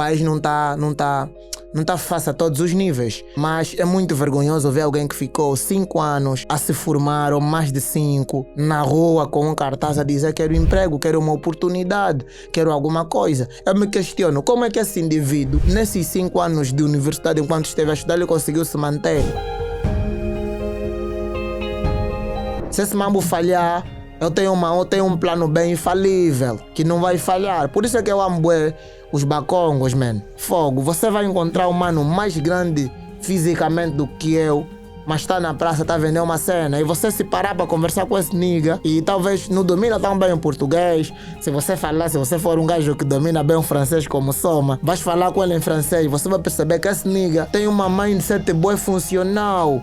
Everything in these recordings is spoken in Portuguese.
país não tá fácil a todos os níveis. Mas é muito vergonhoso ver alguém que ficou 5 anos a se formar, ou mais de 5, na rua com um cartaz a dizer quero emprego, quero uma oportunidade, quero alguma coisa. Eu me questiono, como é que esse indivíduo, nesses 5 anos de universidade, enquanto esteve a estudar, ele conseguiu se manter? Se esse mambo falhar, eu tenho um plano bem infalível, que não vai falhar. Por isso é que eu amo os bacongos, man. Fogo, você vai encontrar um mano mais grande fisicamente do que eu, mas está na praça, está vendendo uma cena. E você se parar para conversar com esse nigga, e talvez não domina tão bem o português. Se você for um gajo que domina bem o francês como Soma, vais falar com ele em francês, você vai perceber que esse nigga tem uma mindset boa e funcional.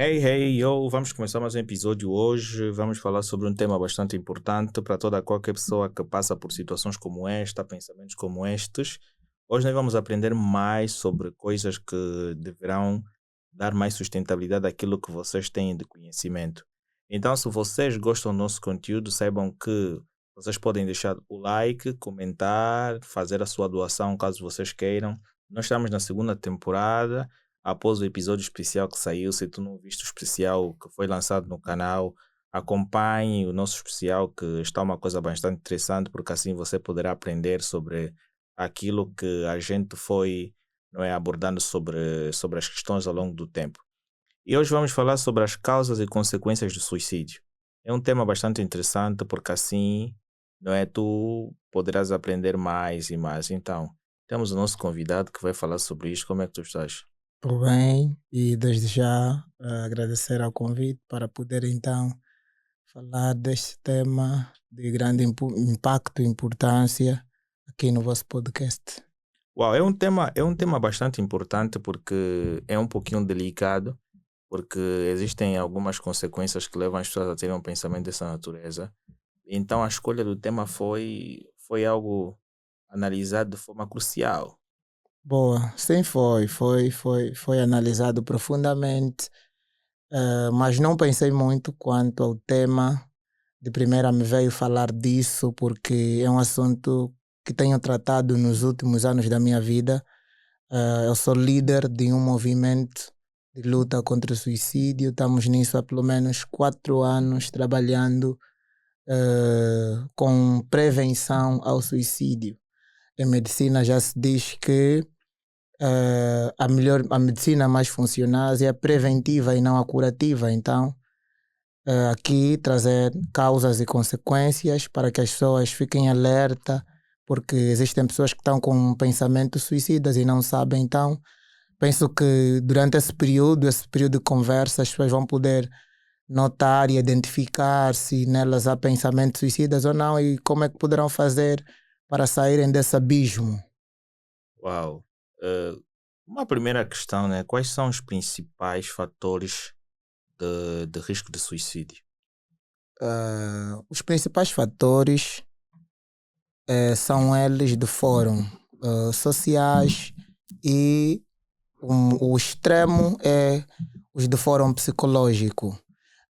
Hey, yo, vamos começar mais um episódio hoje. Vamos falar sobre um tema bastante importante para qualquer pessoa que passa por situações como esta, pensamentos como estes. Hoje nós vamos aprender mais sobre coisas que deverão dar mais sustentabilidade àquilo que vocês têm de conhecimento. Então, se vocês gostam do nosso conteúdo, saibam que vocês podem deixar o like, comentar, fazer a sua doação caso vocês queiram. Nós estamos na 2ª temporada. Após o episódio especial que saiu, se tu não viste o especial que foi lançado no canal, acompanhe o nosso especial, que está uma coisa bastante interessante, porque assim você poderá aprender sobre aquilo que a gente foi abordando sobre as questões ao longo do tempo. E hoje vamos falar sobre as causas e consequências do suicídio. É um tema bastante interessante, porque assim tu poderás aprender mais e mais. Então, temos o nosso convidado que vai falar sobre isso. Como é que tu estás? Tudo bem, e desde já agradecer ao convite para poder então falar deste tema de grande impacto e importância aqui no vosso podcast. Uau, é um tema bastante importante, porque é um pouquinho delicado, porque existem algumas consequências que levam as pessoas a terem um pensamento dessa natureza. Então a escolha do tema foi algo analisado de forma crucial. Boa, sim, foi analisado profundamente, mas não pensei muito quanto ao tema. De primeira me veio falar disso porque é um assunto que tenho tratado nos últimos anos da minha vida. Eu sou líder de um movimento de luta contra o suicídio. Estamos nisso há pelo menos 4 anos trabalhando com prevenção ao suicídio. Em medicina já se diz que a medicina mais funcional é a preventiva e não a curativa. Então, aqui trazer causas e consequências para que as pessoas fiquem alerta, porque existem pessoas que estão com pensamentos suicidas e não sabem. Então, penso que durante esse período de conversa, as pessoas vão poder notar e identificar se nelas há pensamentos suicidas ou não, e como é que poderão fazer para saírem desse abismo. Uau! Uma primeira questão, quais são os principais fatores de risco de suicídio? Os principais fatores são eles de fórum sociais, e o extremo é os de fórum psicológico.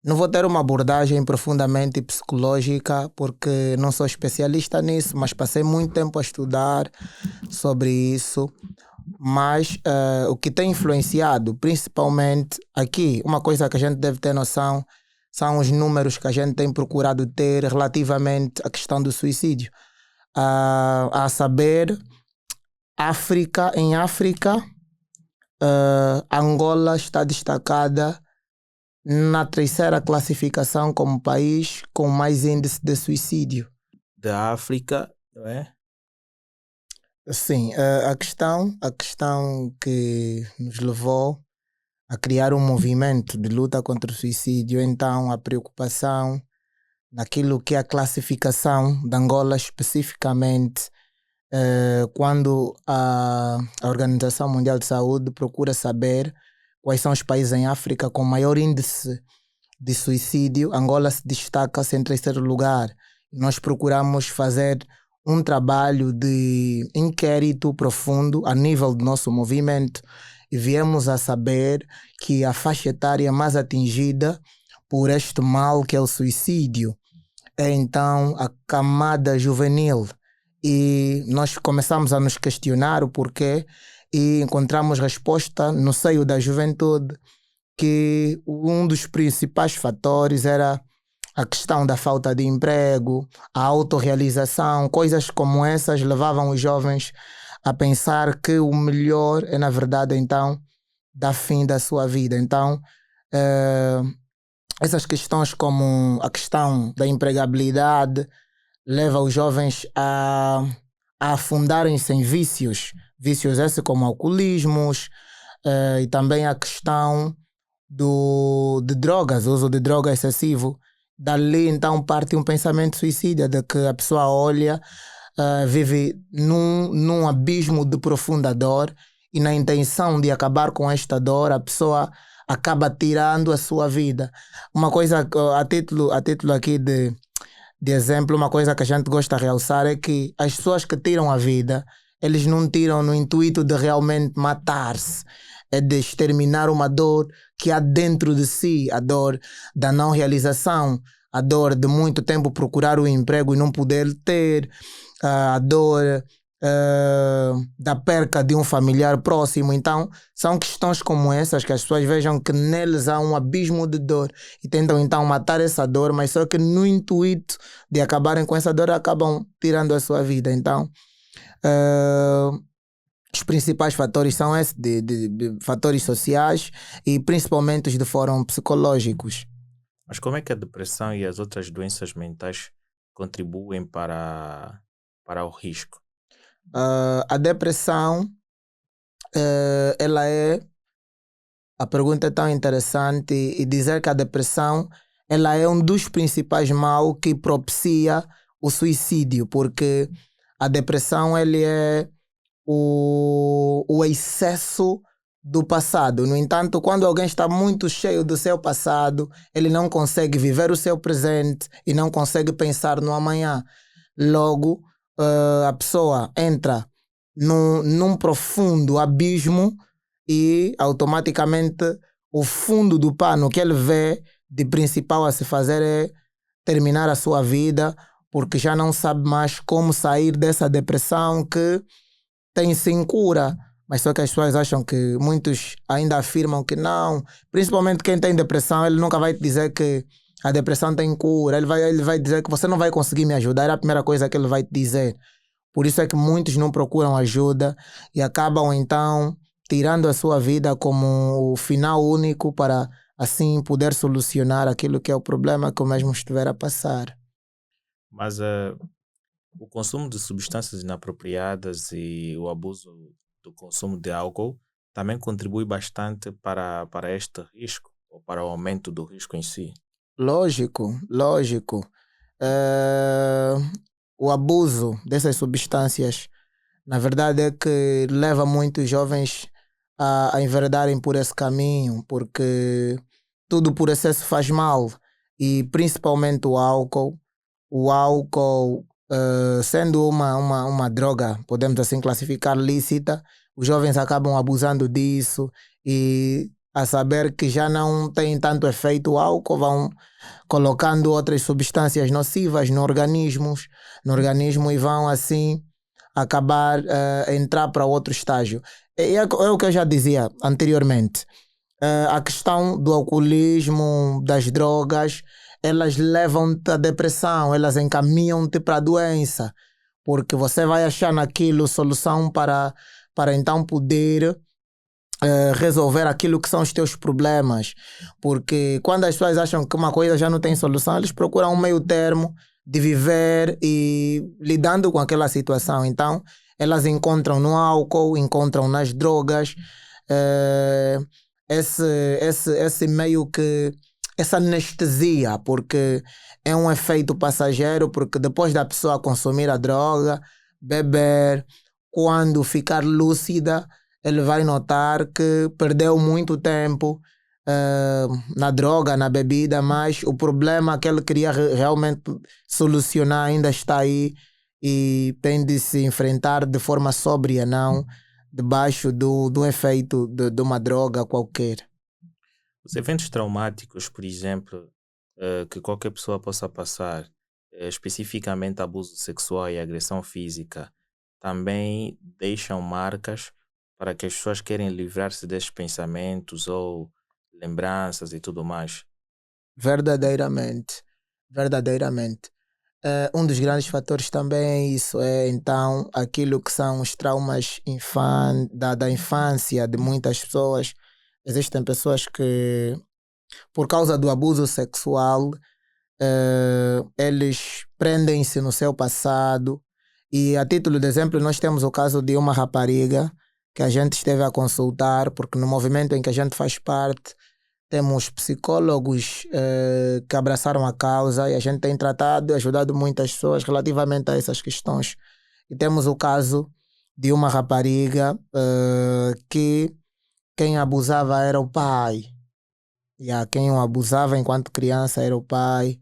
Não vou ter uma abordagem profundamente psicológica porque não sou especialista nisso, mas passei muito tempo a estudar sobre isso. Mas o que tem influenciado, principalmente aqui, uma coisa que a gente deve ter noção são os números que a gente tem procurado ter relativamente à questão do suicídio. A saber, em África, Angola está destacada na 3ª classificação como país com mais índice de suicídio. Da África, não é? Sim, a questão que nos levou a criar um movimento de luta contra o suicídio, então a preocupação naquilo que é a classificação de Angola especificamente, quando a Organização Mundial de Saúde procura saber quais são os países em África com maior índice de suicídio, Angola se destaca-se em 3º lugar. Nós procuramos fazer um trabalho de inquérito profundo a nível do nosso movimento e viemos a saber que a faixa etária mais atingida por este mal, que é o suicídio, é então a camada juvenil. E nós começamos a nos questionar o porquê e encontramos resposta no seio da juventude, que um dos principais fatores era a questão da falta de emprego, a autorrealização. Coisas como essas levavam os jovens a pensar que o melhor é, na verdade, então, dar fim da sua vida. Então, essas questões como a questão da empregabilidade leva os jovens a afundarem-se em vícios esses como alcoolismos, e também a questão de drogas, o uso de droga excessivo. Dali então parte um pensamento suicida, de que a pessoa olha, vive num abismo de profunda dor, e na intenção de acabar com esta dor a pessoa acaba tirando a sua vida. Uma coisa, a título aqui de exemplo, uma coisa que a gente gosta de realçar é que as pessoas que tiram a vida, eles não tiram no intuito de realmente matar-se, é de exterminar uma dor que há dentro de si, a dor da não realização, a dor de muito tempo procurar o emprego e não poder ter, a dor da perca de um familiar próximo. Então são questões como essas que as pessoas vejam que neles há um abismo de dor e tentam então matar essa dor, mas só que no intuito de acabarem com essa dor acabam tirando a sua vida. Então os principais fatores são esses, de fatores sociais e principalmente os de fórum psicológicos. Mas como é que a depressão e as outras doenças mentais contribuem para o risco? A depressão, ela é... A pergunta é tão interessante, e dizer que a depressão ela é um dos principais mal que propicia o suicídio, porque a depressão ele é o excesso do passado. No entanto, quando alguém está muito cheio do seu passado, ele não consegue viver o seu presente e não consegue pensar no amanhã. Logo, a pessoa entra num profundo abismo e automaticamente o fundo do pano que ele vê de principal a se fazer é terminar a sua vida, porque já não sabe mais como sair dessa depressão que tem sim cura. Mas só que as pessoas acham que muitos ainda afirmam que não, principalmente quem tem depressão, ele nunca vai te dizer que a depressão tem cura, ele vai dizer que você não vai conseguir me ajudar, é a primeira coisa que ele vai te dizer. Por isso é que muitos não procuram ajuda e acabam então tirando a sua vida como o final único para assim poder solucionar aquilo que é o problema que o mesmo estiver a passar. Mas o consumo de substâncias inapropriadas e o abuso do consumo de álcool também contribui bastante para este risco, ou para o aumento do risco em si. Lógico. O abuso dessas substâncias, na verdade, é que leva muitos jovens a enveredarem por esse caminho, porque tudo por excesso faz mal, e principalmente o álcool. O álcool, sendo uma droga, podemos assim classificar, lícita, os jovens acabam abusando disso e, a saber que já não tem tanto efeito o álcool, vão colocando outras substâncias nocivas no organismo e vão assim acabar entrar para outro estágio. É o que eu já dizia anteriormente. A questão do alcoolismo, das drogas, elas levam-te à depressão, elas encaminham-te para a doença, porque você vai achar naquilo solução para então poder resolver aquilo que são os teus problemas. Porque quando as pessoas acham que uma coisa já não tem solução, eles procuram um meio termo de viver e lidando com aquela situação. Então elas encontram no álcool, encontram nas drogas, esse meio que essa anestesia, porque é um efeito passageiro, porque depois da pessoa consumir a droga, beber, quando ficar lúcida, ele vai notar que perdeu muito tempo na droga, na bebida, mas o problema que ele queria realmente solucionar ainda está aí e tem de se enfrentar de forma sóbria, não debaixo do efeito de uma droga qualquer. Os eventos traumáticos, por exemplo, que qualquer pessoa possa passar, especificamente abuso sexual e agressão física, também deixam marcas para que as pessoas querem livrar-se desses pensamentos ou lembranças e tudo mais. Verdadeiramente, verdadeiramente. Um dos grandes fatores também é isso, é então aquilo que são os traumas da infância de muitas pessoas. Existem pessoas que, por causa do abuso sexual, eles prendem-se no seu passado. E a título de exemplo, nós temos o caso de uma rapariga que a gente esteve a consultar, porque no movimento em que a gente faz parte, temos psicólogos que abraçaram a causa e a gente tem tratado e ajudado muitas pessoas relativamente a essas questões. E temos o caso de uma rapariga que quem abusava era o pai. E a quem o abusava enquanto criança era o pai.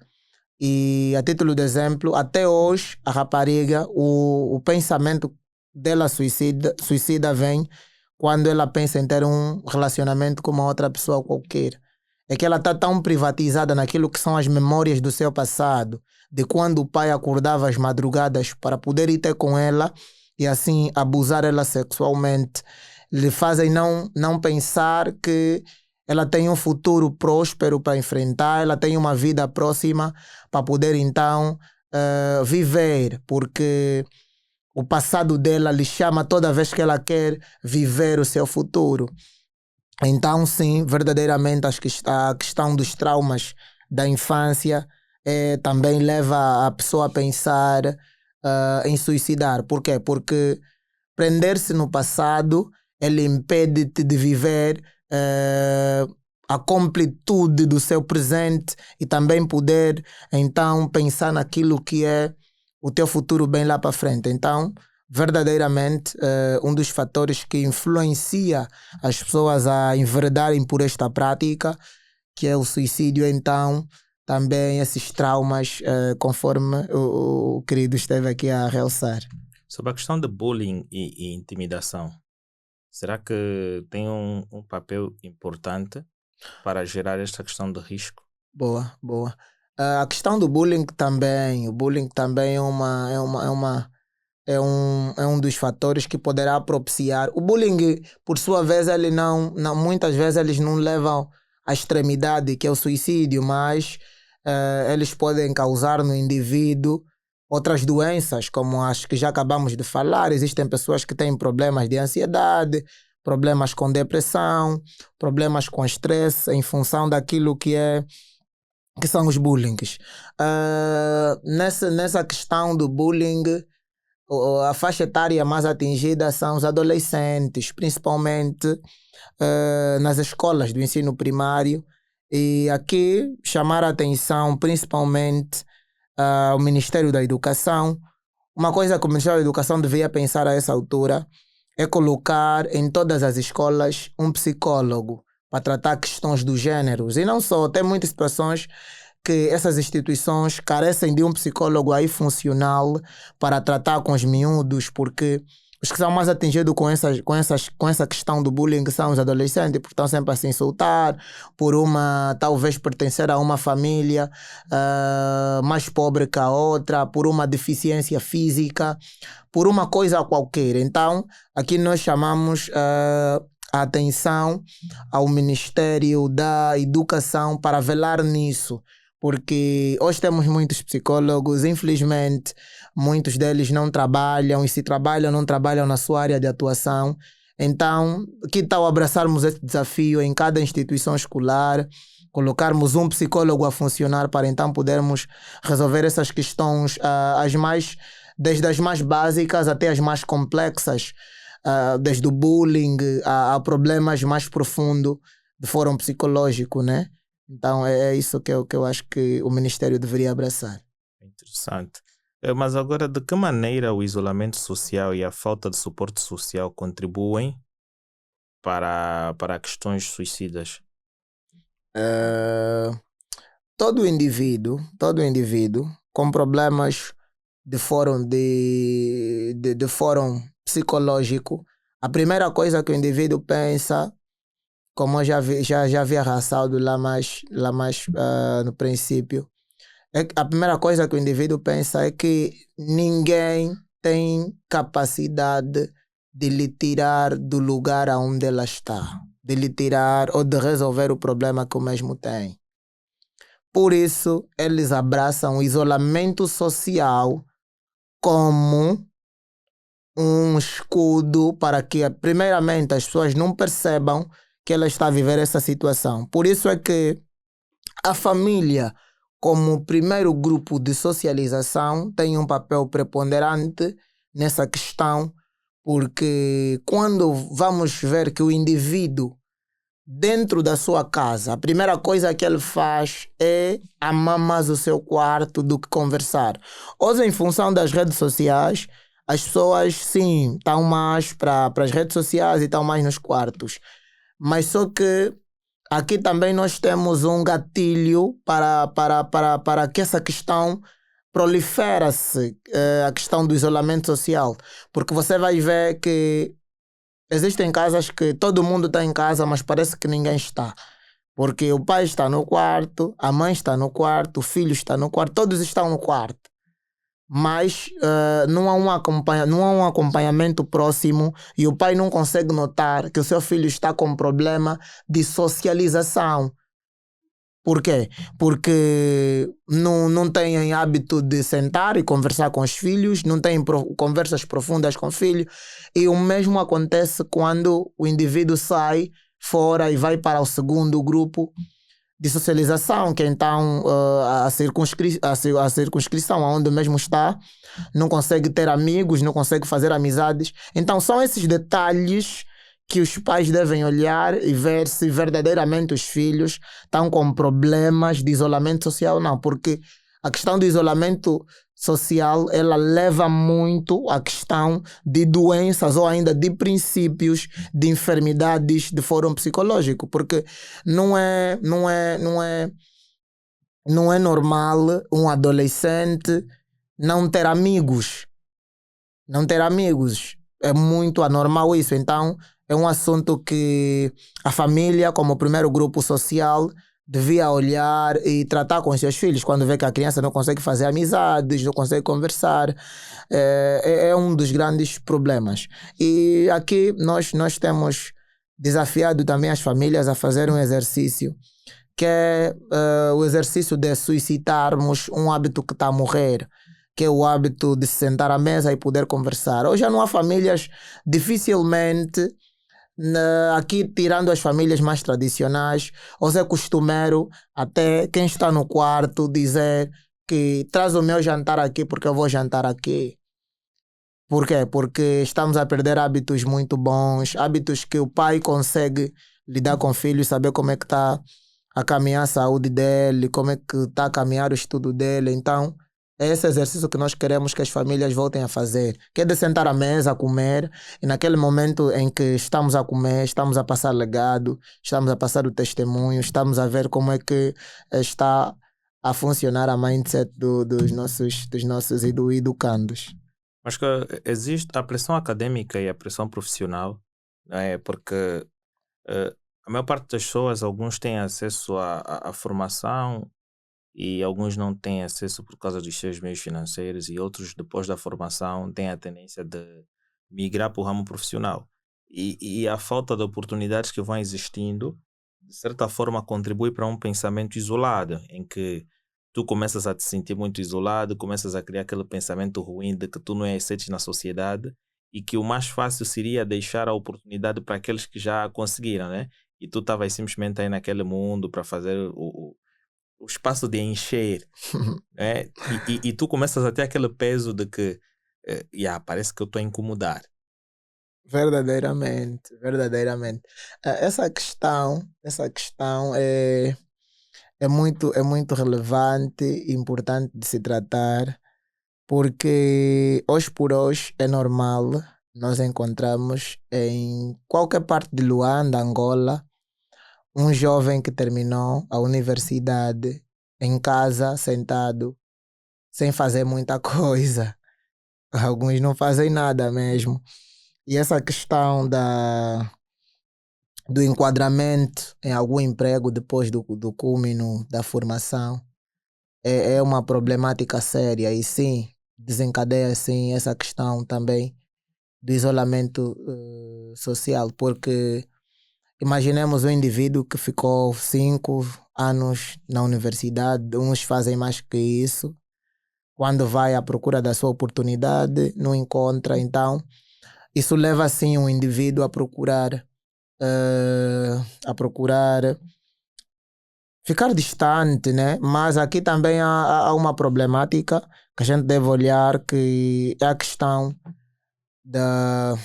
E a título de exemplo, até hoje, a rapariga, o pensamento dela suicida vem quando ela pensa em ter um relacionamento com uma outra pessoa qualquer. É que ela está tão privatizada naquilo que são as memórias do seu passado, de quando o pai acordava às madrugadas para poder ir ter com ela e assim abusar ela sexualmente, lhe fazem não pensar que ela tem um futuro próspero para enfrentar, ela tem uma vida próxima para poder então viver, porque o passado dela lhe chama toda vez que ela quer viver o seu futuro. Então, sim, verdadeiramente acho que a questão dos traumas da infância também leva a pessoa a pensar em suicidar. Por quê? Porque prender-se no passado, ele impede-te de viver a completude do seu presente e também poder, então, pensar naquilo que é o teu futuro bem lá para frente. Então, verdadeiramente, um dos fatores que influencia as pessoas a enveredarem por esta prática, que é o suicídio, então, também esses traumas, conforme o querido esteve aqui a realçar. Sobre a questão de bullying e intimidação, será que tem um papel importante para gerar esta questão de risco? Boa, boa. A questão do bullying também, o bullying também é um dos fatores que poderá propiciar. O bullying, por sua vez, ele muitas vezes eles não levam à extremidade, que é o suicídio, mas eles podem causar no indivíduo outras doenças, como as que já acabamos de falar. Existem pessoas que têm problemas de ansiedade, problemas com depressão, problemas com estresse, em função daquilo que são os bullings. Nessa questão do bullying, a faixa etária mais atingida são os adolescentes, principalmente nas escolas do ensino primário. E aqui chamar a atenção principalmente ao Ministério da Educação. Uma coisa que o Ministério da Educação devia pensar a essa altura é colocar em todas as escolas um psicólogo para tratar questões do gênero. E não só, tem muitas situações que essas instituições carecem de um psicólogo aí funcional para tratar com os miúdos, porque os que são mais atingidos com essa questão do bullying são os adolescentes, porque estão sempre a se insultar, por talvez pertencer a uma família mais pobre que a outra, por uma deficiência física, por uma coisa qualquer. Então, aqui nós chamamos a atenção ao Ministério da Educação para velar nisso, porque hoje temos muitos psicólogos, infelizmente muitos deles não trabalham, e se trabalham, não trabalham na sua área de atuação. Então, que tal abraçarmos esse desafio em cada instituição escolar, colocarmos um psicólogo a funcionar para então podermos resolver essas questões, desde as mais básicas até as mais complexas, desde o bullying a problemas mais profundos de fórum psicológico, né? Então é isso que eu acho que o Ministério deveria abraçar. Interessante. Mas agora, de que maneira o isolamento social e a falta de suporte social contribuem para questões suicidas? Todo indivíduo com problemas de fórum psicológico A primeira coisa que o indivíduo pensa, como eu já havia raçado lá mais no princípio, a primeira coisa que o indivíduo pensa é que ninguém tem capacidade de lhe tirar do lugar aonde ela está, de lhe tirar ou de resolver o problema que o mesmo tem. Por isso, eles abraçam o isolamento social como um escudo para que, primeiramente, as pessoas não percebam que ela está a viver essa situação. Por isso é que a família, como primeiro grupo de socialização, tem um papel preponderante nessa questão, porque quando vamos ver que o indivíduo, dentro da sua casa, a primeira coisa que ele faz é amar mais o seu quarto do que conversar. Hoje, em função das redes sociais, as pessoas, sim, estão mais para as redes sociais e estão mais nos quartos. Mas só que aqui também nós temos um gatilho para que essa questão prolifera-se, a questão do isolamento social. Porque você vai ver que existem casas que todo mundo está em casa, mas parece que ninguém está. Porque o pai está no quarto, a mãe está no quarto, o filho está no quarto, todos estão no quarto. Mas não há um acompanhamento próximo e o pai não consegue notar que o seu filho está com problema de socialização. Por quê? Porque não têm hábito de sentar e conversar com os filhos, não têm conversas profundas com o filho. E o mesmo acontece quando o indivíduo sai fora e vai para o segundo grupo de socialização, que então a circunscrição onde mesmo está, não consegue ter amigos, não consegue fazer amizades. Então são esses detalhes que os pais devem olhar e ver se verdadeiramente os filhos estão com problemas de isolamento social ou não, porque a questão do isolamento social, ela leva muito à questão de doenças ou ainda de princípios de enfermidades de fórum psicológico, porque não é normal um adolescente não ter amigos. Não ter amigos. É muito anormal isso. Então, é um assunto que a família, como primeiro grupo social, devia olhar e tratar com os seus filhos quando vê que a criança não consegue fazer amizades, não consegue conversar. É um dos grandes problemas. E aqui nós temos desafiado também as famílias a fazer um exercício, que é o exercício de suscitarmos um hábito que está a morrer, que é o hábito de se sentar à mesa e poder conversar. Hoje já não há famílias, dificilmente, aqui tirando as famílias mais tradicionais, hoje é costumeiro até quem está no quarto dizer que traz o meu jantar aqui porque eu vou jantar aqui. Por quê? Porque estamos a perder hábitos muito bons, hábitos que o pai consegue lidar com o filho, saber como é que está a caminhar a saúde dele, como é que está a caminhar o estudo dele. Então, é esse exercício que nós queremos que as famílias voltem a fazer, que é de sentar à mesa, a comer, e naquele momento em que estamos a comer, estamos a passar legado, estamos a passar o testemunho, estamos a ver como é que está a funcionar a mindset dos nossos educandos. Mas que existe a pressão acadêmica e a pressão profissional, não é? Porque a maior parte das pessoas, alguns têm acesso à formação e alguns não têm acesso por causa dos seus meios financeiros e outros, depois da formação, têm a tendência de migrar para o ramo profissional. E a falta de oportunidades que vão existindo, de certa forma, contribui para um pensamento isolado, em que tu começas a te sentir muito isolado, começas a criar aquele pensamento ruim de que tu não és aceito na sociedade e que o mais fácil seria deixar a oportunidade para aqueles que já conseguiram, né? E tu estavas simplesmente aí naquele mundo para fazer o espaço de encher, né? E tu começas a ter aquele peso de que parece que eu estou a incomodar. Verdadeiramente, verdadeiramente. Essa questão é muito relevante e importante de se tratar, porque hoje por hoje é normal nós encontramos em qualquer parte de Luanda, Angola, um jovem que terminou a universidade em casa, sentado, sem fazer muita coisa. Alguns não fazem nada mesmo. E essa questão do enquadramento em algum emprego depois do cúmino da formação é uma problemática séria e sim, desencadeia sim essa questão também do isolamento social, porque imaginemos um indivíduo que ficou 5 anos na universidade, uns fazem mais que isso, quando vai à procura da sua oportunidade, não encontra, então isso leva assim um indivíduo a procurar ficar distante, né? Mas aqui também há uma problemática que a gente deve olhar, que é a questão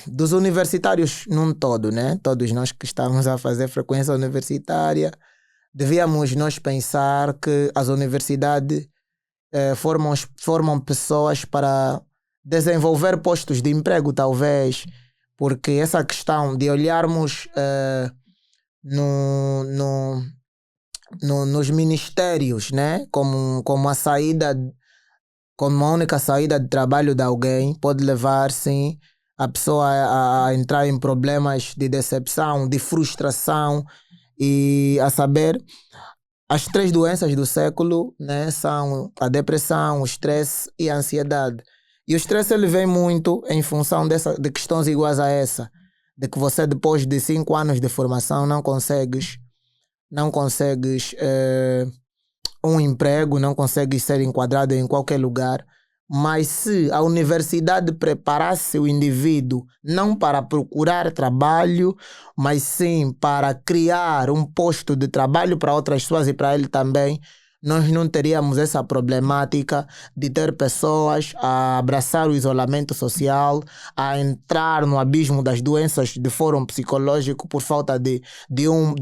dos universitários num todo, né? Todos nós que estamos a fazer frequência universitária, devíamos nós pensar que as universidades formam pessoas para desenvolver postos de emprego, talvez, porque essa questão de olharmos nos ministérios, né? Como a saída, como a única saída de trabalho de alguém, pode levar, sim, a pessoa a entrar em problemas de decepção, de frustração e a saber, as 3 doenças do século, né, são a depressão, o estresse e a ansiedade. E o estresse ele vem muito em função de questões iguais a essa, de que você depois de 5 anos de formação não consegues um emprego, não consegues ser enquadrado em qualquer lugar. Mas se a universidade preparasse o indivíduo não para procurar trabalho, mas sim para criar um posto de trabalho para outras pessoas e para ele também, nós não teríamos essa problemática de ter pessoas a abraçar o isolamento social, a entrar no abismo das doenças de fórum psicológico por falta de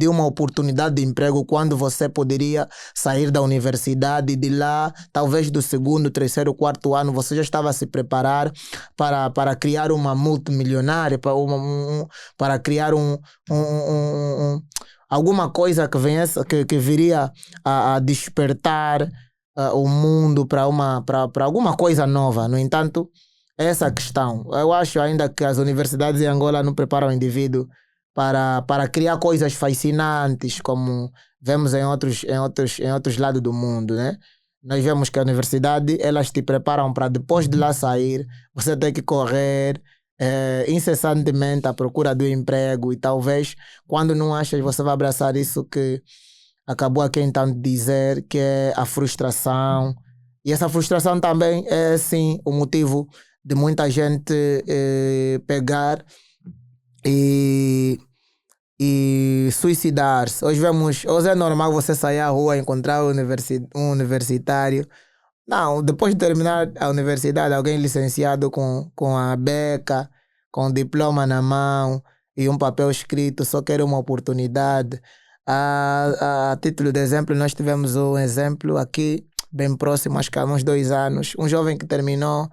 uma oportunidade de emprego, quando você poderia sair da universidade e de lá, talvez do 2º, 3º, 4º ano, você já estava a se preparar para criar uma multimilionária, para criar alguma coisa que viria a despertar o mundo para alguma coisa nova. No entanto, essa é a questão. Eu acho ainda que as universidades em Angola não preparam o indivíduo para criar coisas fascinantes, como vemos em outros lados do mundo, né? Nós vemos que a universidade, elas te preparam para depois de lá sair, você ter que correr incessantemente à procura do emprego, e talvez quando não achas, você vai abraçar isso que acabou aqui então de dizer, que é a frustração. E essa frustração também é sim o motivo de muita gente pegar e suicidar-se. Hoje é normal você sair à rua e encontrar um universitário. Não, depois de terminar a universidade, alguém licenciado com a beca, com o diploma na mão e um papel escrito, só quer uma oportunidade. A título de exemplo, nós tivemos um exemplo aqui, bem próximo, acho que há uns 2 anos, um jovem que terminou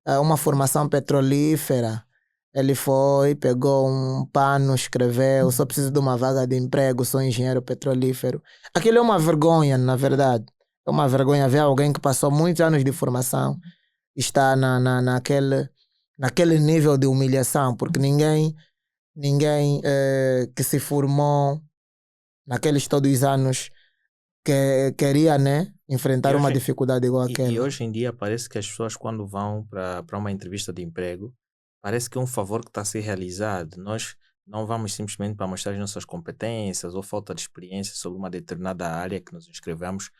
uma formação petrolífera. Ele foi, pegou um pano, escreveu: só preciso de uma vaga de emprego, sou engenheiro petrolífero. Aquilo é uma vergonha, na verdade. É uma vergonha ver alguém que passou muitos anos de formação e está naquele nível de humilhação, porque ninguém que se formou naqueles todos os anos queria, né, enfrentar uma dificuldade igual aquela. E hoje em dia parece que as pessoas, quando vão para uma entrevista de emprego, parece que é um favor que está a ser realizado. Nós não vamos simplesmente para mostrar as nossas competências ou falta de experiência sobre uma determinada área que nos inscrevemos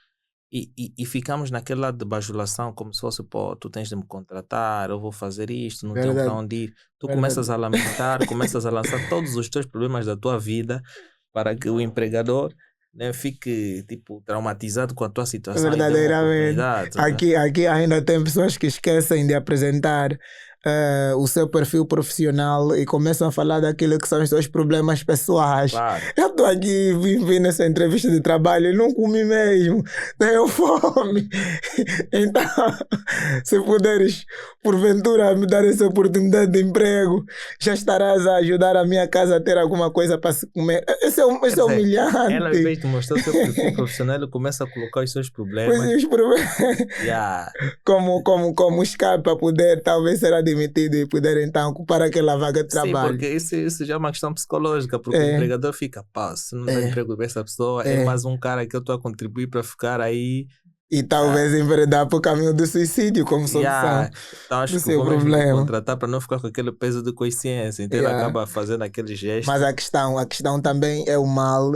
e ficamos naquele lado de bajulação, como se fosse: pô, tu tens de me contratar, eu vou fazer isto, não tenho para onde ir. Tu começas a lamentar, começas a lançar todos os teus problemas da tua vida para que o empregador, né, fique tipo traumatizado com a tua situação. Verdadeiramente. Aqui ainda tem pessoas que esquecem de apresentar o seu perfil profissional e começam a falar daquilo que são os seus problemas pessoais. Claro. Eu estou aqui, vim nessa entrevista de trabalho e não comi mesmo, tenho fome. Então, se puderes, porventura, me dar essa oportunidade de emprego, já estarás a ajudar a minha casa a ter alguma coisa para se comer. Isso é humilhante. Ela, em vez de mostrar o seu perfil profissional, ele começa a colocar os seus problemas. Os problemas. Yeah. Como escape para poder talvez ser admitido demitido e poder então ocupar aquela vaga de Sim, trabalho. porque isso já é uma questão psicológica, porque o empregador fica, pá, se não dá emprego para essa pessoa, é mais um cara que eu estou a contribuir para ficar aí. E talvez enveredar para o caminho do suicídio como solução então acho do que seu vou mesmo problema. contratar para não ficar com aquele peso de consciência. Então ele acaba fazendo aquele gesto. Mas a questão também é o mal,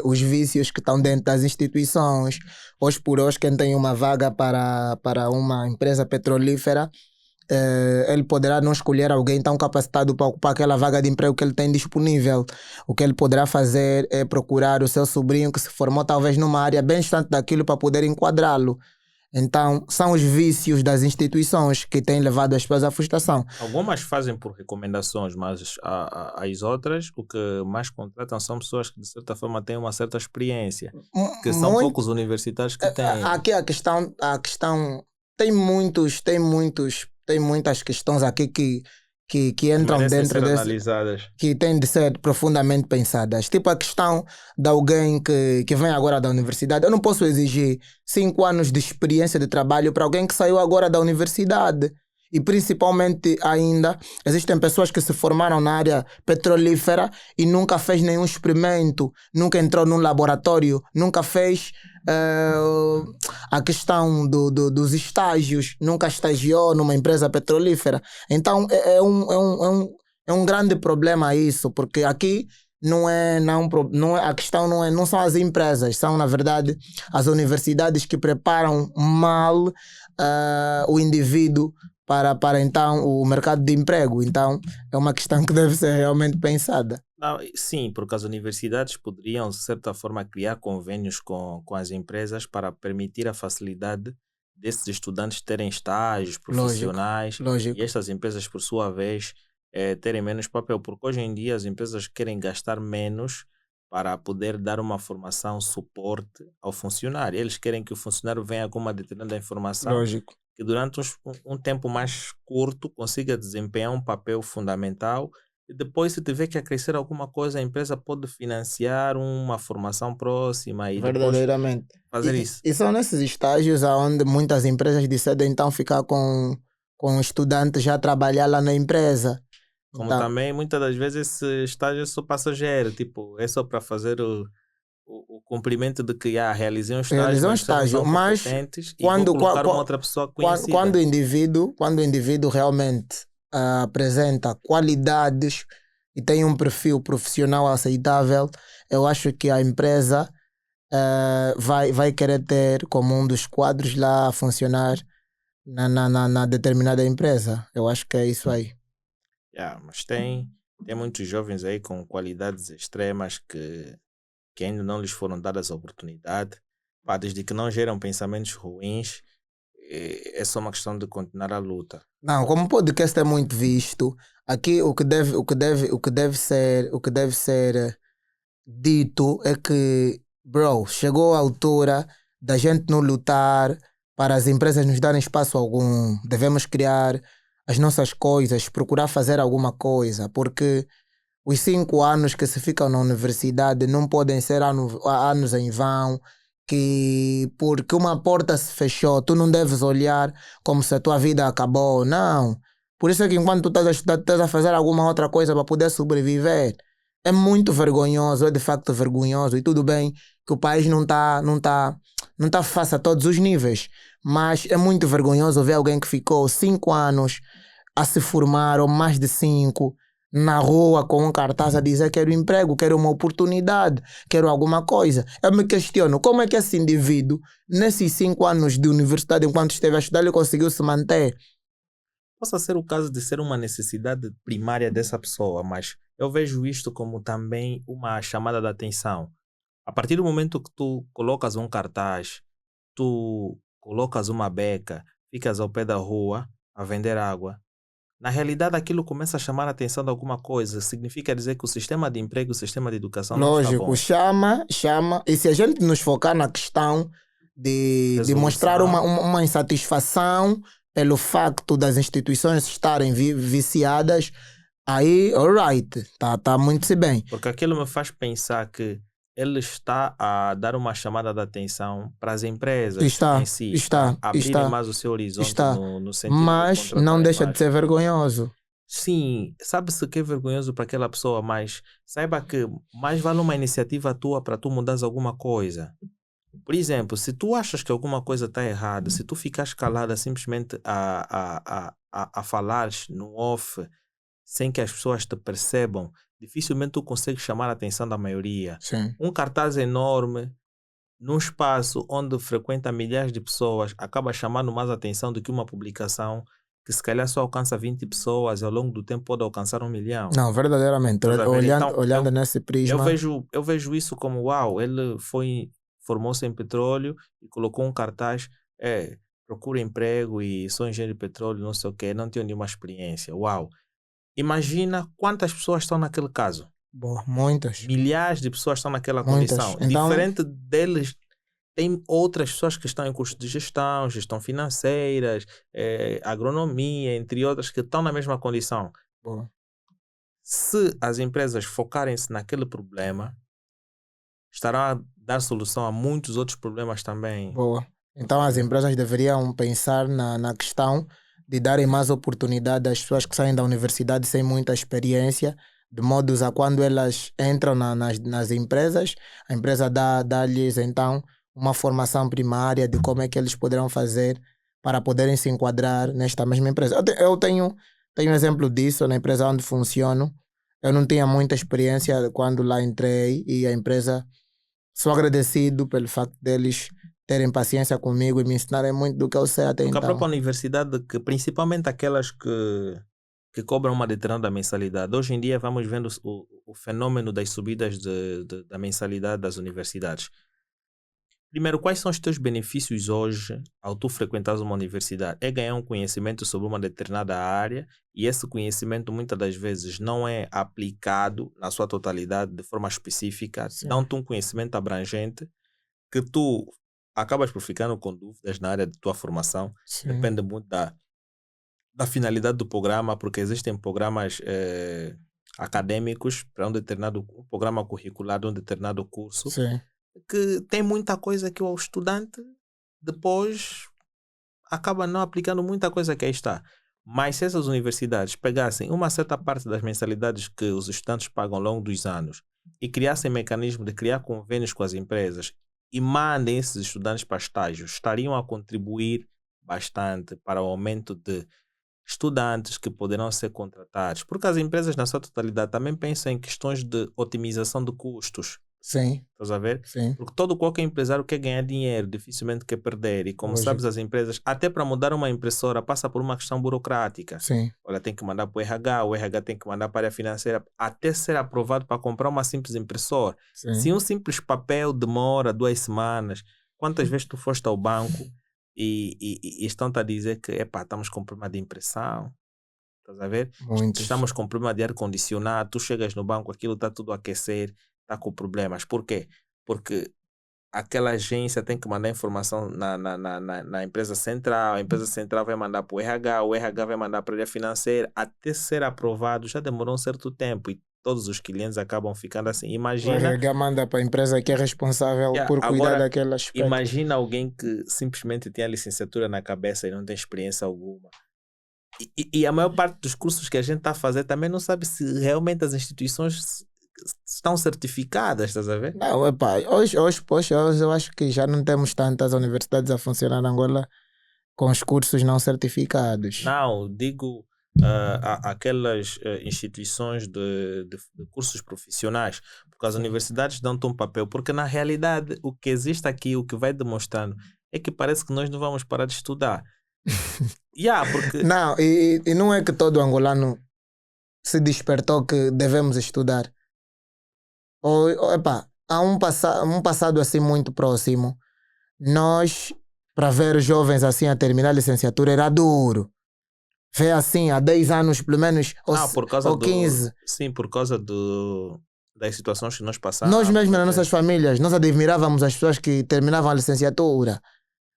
os vícios que estão dentro das instituições. Hoje por hoje, quem tem uma vaga para uma empresa petrolífera, ele poderá não escolher alguém tão capacitado para ocupar aquela vaga de emprego que ele tem disponível. O que ele poderá fazer é procurar o seu sobrinho que se formou talvez numa área bem distante daquilo para poder enquadrá-lo. Então, são os vícios das instituições que têm levado as pessoas à frustração. Algumas fazem por recomendações, mas as outras, o que mais contratam são pessoas que de certa forma têm uma certa experiência, que são poucos universitários que têm. Aqui a questão tem muitas questões aqui que entram dentro analisadas. Que têm de ser profundamente pensadas. Tipo a questão de alguém que vem agora da universidade. Eu não posso exigir 5 anos de experiência de trabalho para alguém que saiu agora da universidade. E principalmente ainda, existem pessoas que se formaram na área petrolífera e nunca fez nenhum experimento, nunca entrou num laboratório, nunca fez a questão dos estágios, nunca estagiou numa empresa petrolífera. Então é um grande problema isso, porque aqui a questão não são as empresas, são na verdade as universidades que preparam mal o indivíduo para então o mercado de emprego. Então é uma questão que deve ser realmente pensada. Não, sim, porque as universidades poderiam, de certa forma, criar convênios com as empresas para permitir a facilidade desses estudantes terem estágios profissionais. Lógico. E estas empresas, por sua vez, terem menos papel, porque hoje em dia as empresas querem gastar menos para poder dar uma formação, suporte ao funcionário. Eles querem que o funcionário venha com uma determinada informação. Lógico. Que durante um tempo mais curto consiga desempenhar um papel fundamental e depois, se tiver que acrescer alguma coisa, a empresa pode financiar uma formação próxima e verdadeiramente fazer isso. E são nesses estágios onde muitas empresas decidem então ficar com estudantes já a trabalhar lá na empresa. Como também, muitas das vezes, esse estágio é só passageiro, tipo, é só para fazer o cumprimento de que realizei um estágio, mas quando colocar uma outra pessoa conhecida. Quando o indivíduo realmente apresenta qualidades e tem um perfil profissional aceitável, eu acho que a empresa vai querer ter como um dos quadros lá a funcionar na determinada empresa. Eu acho que é isso aí. Mas tem muitos jovens aí com qualidades extremas que ainda não lhes foram dadas a oportunidade. Desde que não geram pensamentos ruins, é só uma questão de continuar a luta. Não, como o podcast é muito visto, aqui o que deve ser dito é que, chegou a altura da gente não lutar para as empresas nos darem espaço algum. Devemos criar as nossas coisas, procurar fazer alguma coisa, porque os 5 anos que se ficam na universidade não podem ser anos em vão, que porque uma porta se fechou, tu não deves olhar como se a tua vida acabou. Não. Por isso é que enquanto tu estás a estudar, tu estás a fazer alguma outra coisa para poder sobreviver. É muito vergonhoso, é de facto vergonhoso. E tudo bem que o país não tá fácil a todos os níveis, mas é muito vergonhoso ver alguém que ficou 5 anos a se formar, ou mais de 5, na rua com um cartaz a dizer quero emprego, quero uma oportunidade, quero alguma coisa. Eu me questiono, como é que esse indivíduo, nesses 5 anos de universidade, enquanto esteve a estudar, ele conseguiu se manter? Possa ser o caso de ser uma necessidade primária dessa pessoa, mas eu vejo isto como também uma chamada de atenção. A partir do momento que tu colocas um cartaz, tu colocas uma beca, ficas ao pé da rua a vender água, na realidade aquilo começa a chamar a atenção de alguma coisa. Significa dizer que o sistema de emprego, o sistema de educação não está bom. Chama. E se a gente nos focar na questão de mostrar uma insatisfação pelo facto das instituições estarem viciadas, aí, alright, tá muito se bem. Porque aquilo me faz pensar que ele está a dar uma chamada de atenção para as empresas Está, em si, está, para abrirem está, mais o seu horizonte está. no sentido de Mas não contratarem deixa de mais. ser vergonhoso. Sim, sabe-se que é vergonhoso para aquela pessoa, mas saiba que mais vale uma iniciativa tua para tu mudares alguma coisa. Por exemplo, se tu achas que alguma coisa está errada, se tu ficares calada simplesmente a falares no off, sem que as pessoas te percebam, dificilmente tu consegues chamar a atenção da maioria. Sim. Um cartaz enorme, num espaço onde frequenta milhares de pessoas, acaba chamando mais atenção do que uma publicação que se calhar só alcança 20 pessoas e ao longo do tempo pode alcançar 1 milhão. Não, verdadeiramente. Estás a ver? Olhando, Então, olhando nesse prisma, eu vejo isso como, uau, ele formou-se em petróleo e colocou um cartaz, procura emprego e sou engenheiro de petróleo, não sei o quê, não tenho nenhuma experiência. Uau! Imagina quantas pessoas estão naquele caso. boa, muitas. Milhares de pessoas estão naquela Muitas. condição. Então- Diferente deles, tem outras pessoas que estão em curso de gestão, gestão financeiras, agronomia, entre outras, que estão na mesma condição. Boa. Se as empresas focarem-se naquele problema, estarão a dar solução a muitos outros problemas também. Boa. Então as empresas deveriam pensar na questão de darem mais oportunidade às pessoas que saem da universidade sem muita experiência, de modos a quando elas entram nas empresas, a empresa dá-lhes então uma formação primária de como é que eles poderão fazer para poderem se enquadrar nesta mesma empresa. Eu tenho exemplo disso na empresa onde funciono. Eu não tinha muita experiência quando lá entrei e a empresa, sou agradecido pelo facto deles terem paciência comigo e me ensinarem muito do que eu sei até Porque a então. própria universidade, que principalmente aquelas que cobram uma determinada mensalidade, hoje em dia vamos vendo o fenômeno das subidas da mensalidade das universidades. Primeiro, quais são os teus benefícios hoje ao tu frequentares uma universidade? É ganhar um conhecimento sobre uma determinada área e esse conhecimento muitas das vezes não é aplicado na sua totalidade de forma específica. Sim. Dão-te um conhecimento abrangente que tu acabas por ficando com dúvidas na área de tua formação. Sim. Depende muito da finalidade do programa, porque existem programas acadêmicos para um programa curricular de um determinado curso, Sim. que tem muita coisa que o estudante depois acaba não aplicando muita coisa que aí está. Mas se essas universidades pegassem uma certa parte das mensalidades que os estudantes pagam ao longo dos anos e criassem mecanismo de criar convênios com as empresas e mandem esses estudantes para estágios, estariam a contribuir bastante para o aumento de estudantes que poderão ser contratados. Porque as empresas, na sua totalidade, também pensam em questões de otimização de custos. Sim. Estás a ver? Sim. Porque qualquer empresário quer ganhar dinheiro, dificilmente quer perder. E como Lógico. sabes, as empresas, até para mudar uma impressora, passa por uma questão burocrática. Sim. Olha, tem que mandar para o RH tem que mandar para a área financeira, até ser aprovado para comprar uma simples impressora. Sim. Se um simples papel demora 2 semanas, quantas vezes tu foste ao banco e estão-te a dizer que estamos com problema de impressão? Estás a ver? Muitos. Estamos com problema de ar-condicionado, tu chegas no banco, aquilo está tudo a aquecer, está com problemas. Por quê? Porque aquela agência tem que mandar informação na empresa central, a empresa central vai mandar para o RH vai mandar para a área financeira, até ser aprovado já demorou um certo tempo e todos os clientes acabam ficando assim. O Imagina, RH manda para a empresa que é responsável por cuidar agora, daquele aspecto. imagina alguém que simplesmente tem a licenciatura na cabeça e não tem experiência alguma. E a maior parte dos cursos que a gente está a fazer também não sabe se realmente as instituições estão certificadas, estás a ver? Não, hoje eu acho que já não temos tantas universidades a funcionar na Angola com os cursos não certificados. Não, digo aquelas instituições de cursos profissionais, porque as universidades dão-te um papel, porque na realidade o que existe aqui, o que vai demonstrando, é que parece que nós não vamos parar de estudar. Porque... Não, e não é que todo angolano se despertou que devemos estudar. Há um passado assim muito próximo, nós, para ver jovens assim a terminar a licenciatura, era duro. Ver assim, há 10 anos pelo menos, ou 15. Sim, por causa das situações que nós passamos. Nós mesmos, nas nossas famílias, nós admirávamos as pessoas que terminavam a licenciatura.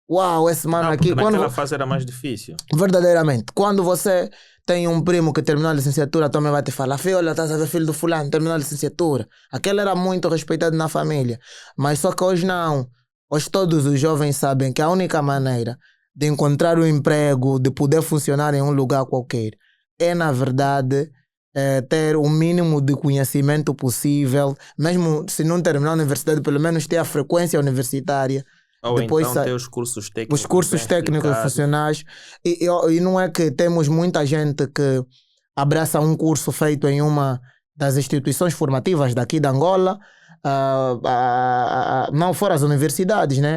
Uau, esse mano aqui... Naquela fase era mais difícil. Verdadeiramente. Quando você tem um primo que terminou a licenciatura, também vai te falar, filho, olha, estás a ver, filho do fulano, terminou a licenciatura. Aquele era muito respeitado na família. Mas só que hoje não. Hoje todos os jovens sabem que a única maneira de encontrar um emprego, de poder funcionar em um lugar qualquer, é, na verdade, ter o mínimo de conhecimento possível, mesmo se não terminar a universidade, pelo menos ter a frequência universitária. Ou Depois então ter os cursos técnicos. Os cursos técnicos funcionais. E não é que temos muita gente que abraça um curso feito em uma das instituições formativas daqui de Angola, não fora as universidades, né?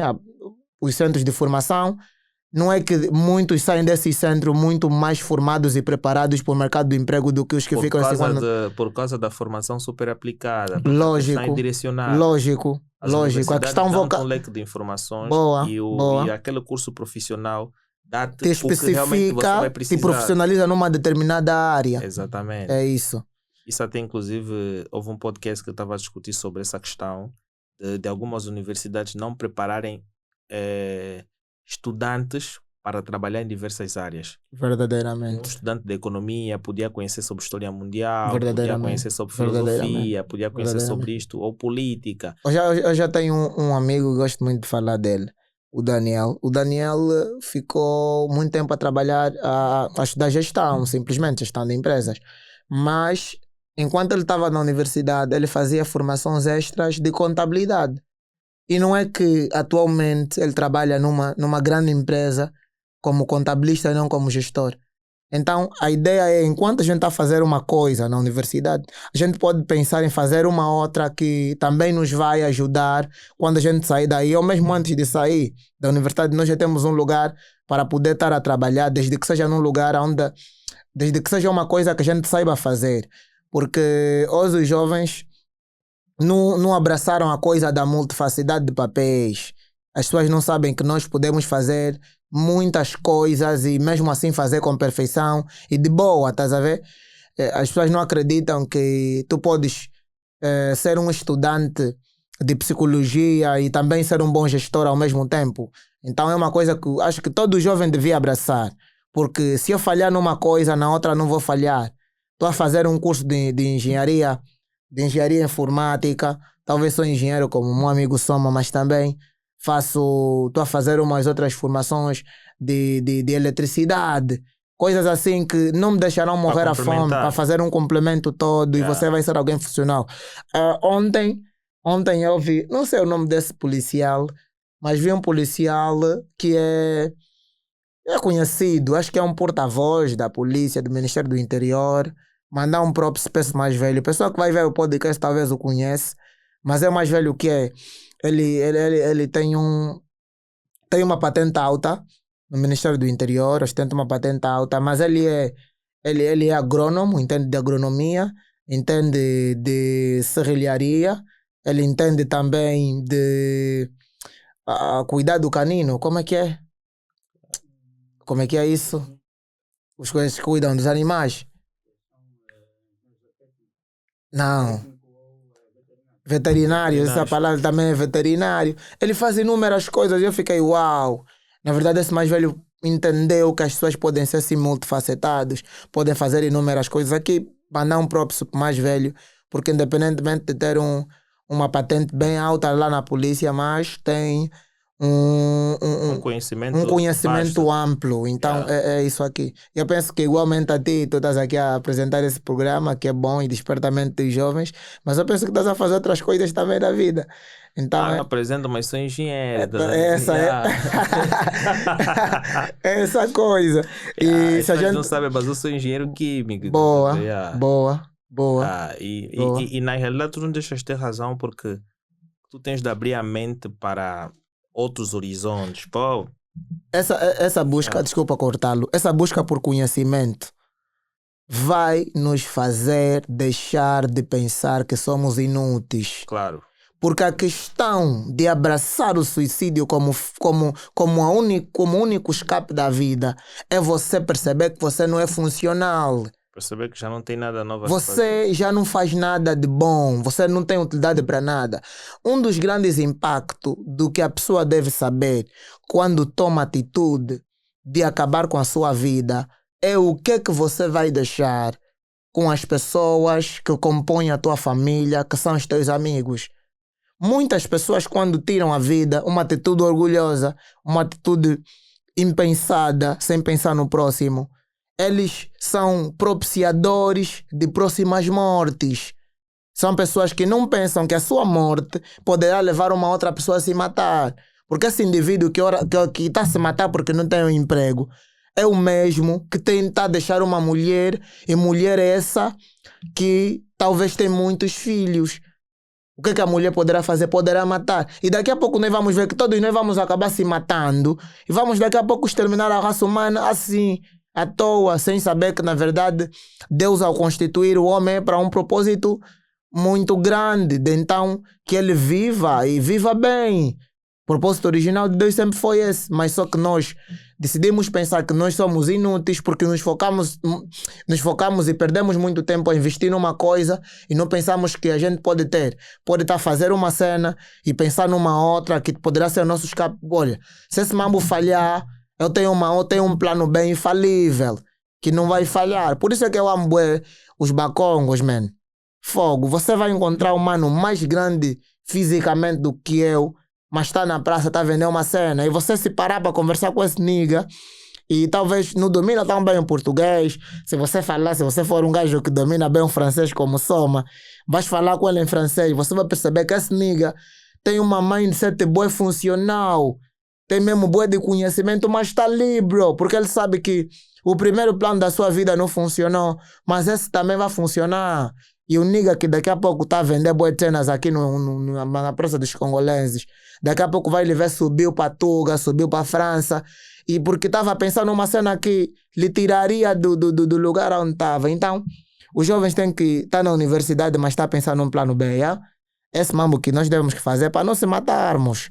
Os centros de formação. Não é que muitos saem desses centros muito mais formados e preparados para o mercado do emprego do que os que ficam assim por causa da formação super aplicada. Lógico. Lógico. A questão vocal. Um leque de informações e aquele curso profissional dá-te te especifica, o que realmente você vai precisar. Te profissionaliza numa determinada área. Exatamente. É isso. Isso até, inclusive, houve um podcast que eu estava a discutir sobre essa questão de algumas universidades não prepararem estudantes para trabalhar em diversas áreas. Verdadeiramente. Um estudante de economia podia conhecer sobre história mundial, podia conhecer sobre filosofia, podia conhecer sobre isto, ou política. Eu já tenho um amigo que gosto muito de falar dele, o Daniel. O Daniel ficou muito tempo a trabalhar, a estudar gestão, simplesmente gestão de empresas. Mas, enquanto ele estava na universidade, ele fazia formações extras de contabilidade. E não é que atualmente ele trabalha numa grande empresa como contabilista e não como gestor. Então, a ideia é, enquanto a gente está a fazer uma coisa na universidade, a gente pode pensar em fazer uma outra que também nos vai ajudar quando a gente sair daí, ou mesmo antes de sair da universidade, nós já temos um lugar para poder estar a trabalhar, desde que seja num lugar desde que seja uma coisa que a gente saiba fazer. Porque hoje os jovens não abraçaram a coisa da multifacetada de papéis. As pessoas não sabem que nós podemos fazer muitas coisas e mesmo assim fazer com perfeição e de boa, estás a ver? As pessoas não acreditam que tu podes ser um estudante de psicologia e também ser um bom gestor ao mesmo tempo. Então é uma coisa que acho que todo jovem devia abraçar. Porque se eu falhar numa coisa, na outra não vou falhar. Estou a fazer um curso de engenharia informática, talvez sou engenheiro como meu amigo Soma, mas também estou a fazer umas outras formações de eletricidade, coisas assim que não me deixarão morrer à fome, para fazer um complemento todo e você vai ser alguém funcional. Ontem eu vi, não sei o nome desse policial, mas vi um policial que é conhecido, acho que é um porta-voz da polícia, do Ministério do Interior. Mandar um próprio espécie mais velho. Pessoa que vai ver o podcast talvez o conhece, mas é mais velho que é. Ele tem uma patente alta no Ministério do Interior, ostenta uma patente alta, mas ele é agrônomo, entende de agronomia, entende de serrilharia, ele entende também de cuidado canino. Como é que é? Como é que é isso? Os coisas que cuidam dos animais. Não. Veterinário, essa palavra também é veterinário. Ele faz inúmeras coisas e eu fiquei uau. Na verdade, esse mais velho entendeu que as pessoas podem ser assim multifacetados, podem fazer inúmeras coisas. Aqui, mandar um próprio mais velho, porque independentemente de ter uma patente bem alta lá na polícia, mas tem um conhecimento amplo. Então é isso aqui. Eu penso que igualmente a ti, tu estás aqui a apresentar esse programa que é bom e desperta a mente dos jovens, mas eu penso que estás a fazer outras coisas também da vida. Então, apresento, mas sou engenheiro. Essa coisa. E se a gente não sabe, mas eu sou engenheiro químico. Boa. E na realidade tu não deixas ter razão, porque tu tens de abrir a mente para outros horizontes. Pô. Essa busca, desculpa cortá-lo, essa busca por conhecimento vai nos fazer deixar de pensar que somos inúteis. Claro. Porque a questão de abraçar o suicídio como o único escape da vida é você perceber que você não é funcional. Perceber que já não tem nada novo a Você fazer. já não faz nada de bom, você não tem utilidade para nada. Um dos grandes impactos do que a pessoa deve saber quando toma a atitude de acabar com a sua vida é o que você vai deixar com as pessoas que compõem a tua família, que são os teus amigos. Muitas pessoas, quando tiram a vida, uma atitude orgulhosa, uma atitude impensada, sem pensar no próximo, eles são propiciadores de próximas mortes. São pessoas que não pensam que a sua morte poderá levar uma outra pessoa a se matar. Porque esse indivíduo que está a se matar porque não tem um emprego é o mesmo que tenta deixar uma mulher, e mulher essa que talvez tem muitos filhos. O que a mulher poderá fazer? Poderá matar. E daqui a pouco nós vamos ver que todos nós vamos acabar se matando e vamos daqui a pouco exterminar a raça humana assim, à toa, sem saber que na verdade Deus, ao constituir o homem, é para um propósito muito grande, de então que ele viva e viva bem. O propósito original de Deus sempre foi esse, mas só que nós decidimos pensar que nós somos inúteis porque nos focamos e perdemos muito tempo a investir numa coisa e não pensamos que a gente pode estar a fazer uma cena e pensar numa outra que poderá ser o nosso escape. Olha, se esse mambo falhar, eu tenho um plano bem infalível que não vai falhar. Por isso é que eu amo os bacongos, man. Fogo, você vai encontrar um mano mais grande fisicamente do que eu, mas está na praça, está a vender uma cena, e você se parar para conversar com esse nigga, e talvez não domina tão bem o português, se você for um gajo que domina bem o francês como Soma, vais falar com ele em francês, você vai perceber que esse nigga tem uma mindset boa funcional, tem mesmo boa de conhecimento, mas está ali, bro, porque ele sabe que o primeiro plano da sua vida não funcionou, mas esse também vai funcionar. E o nigga que daqui a pouco está a vender boas cenas aqui na praça dos congolenses, daqui a pouco vai lhe ver, subiu para Tuga, subiu para França, e porque estava pensando numa cena que lhe tiraria do lugar onde estava. Então, os jovens têm que estar na universidade, mas estar pensando num plano B, yeah? Esse mambo que nós devemos fazer para não se matarmos.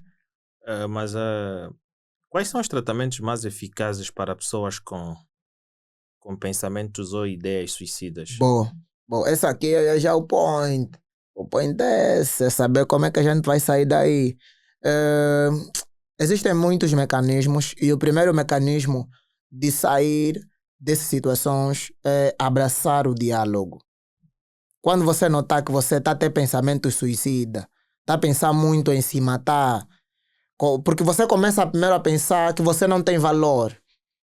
Quais são os tratamentos mais eficazes para pessoas com pensamentos ou ideias suicidas? Bom, esse aqui é já o point. O point é esse, é saber como é que a gente vai sair daí. Existem muitos mecanismos e o primeiro mecanismo de sair dessas situações é abraçar o diálogo. Quando você notar que você está a ter pensamentos suicida, está a pensar muito em se matar, porque você começa primeiro a pensar que você não tem valor,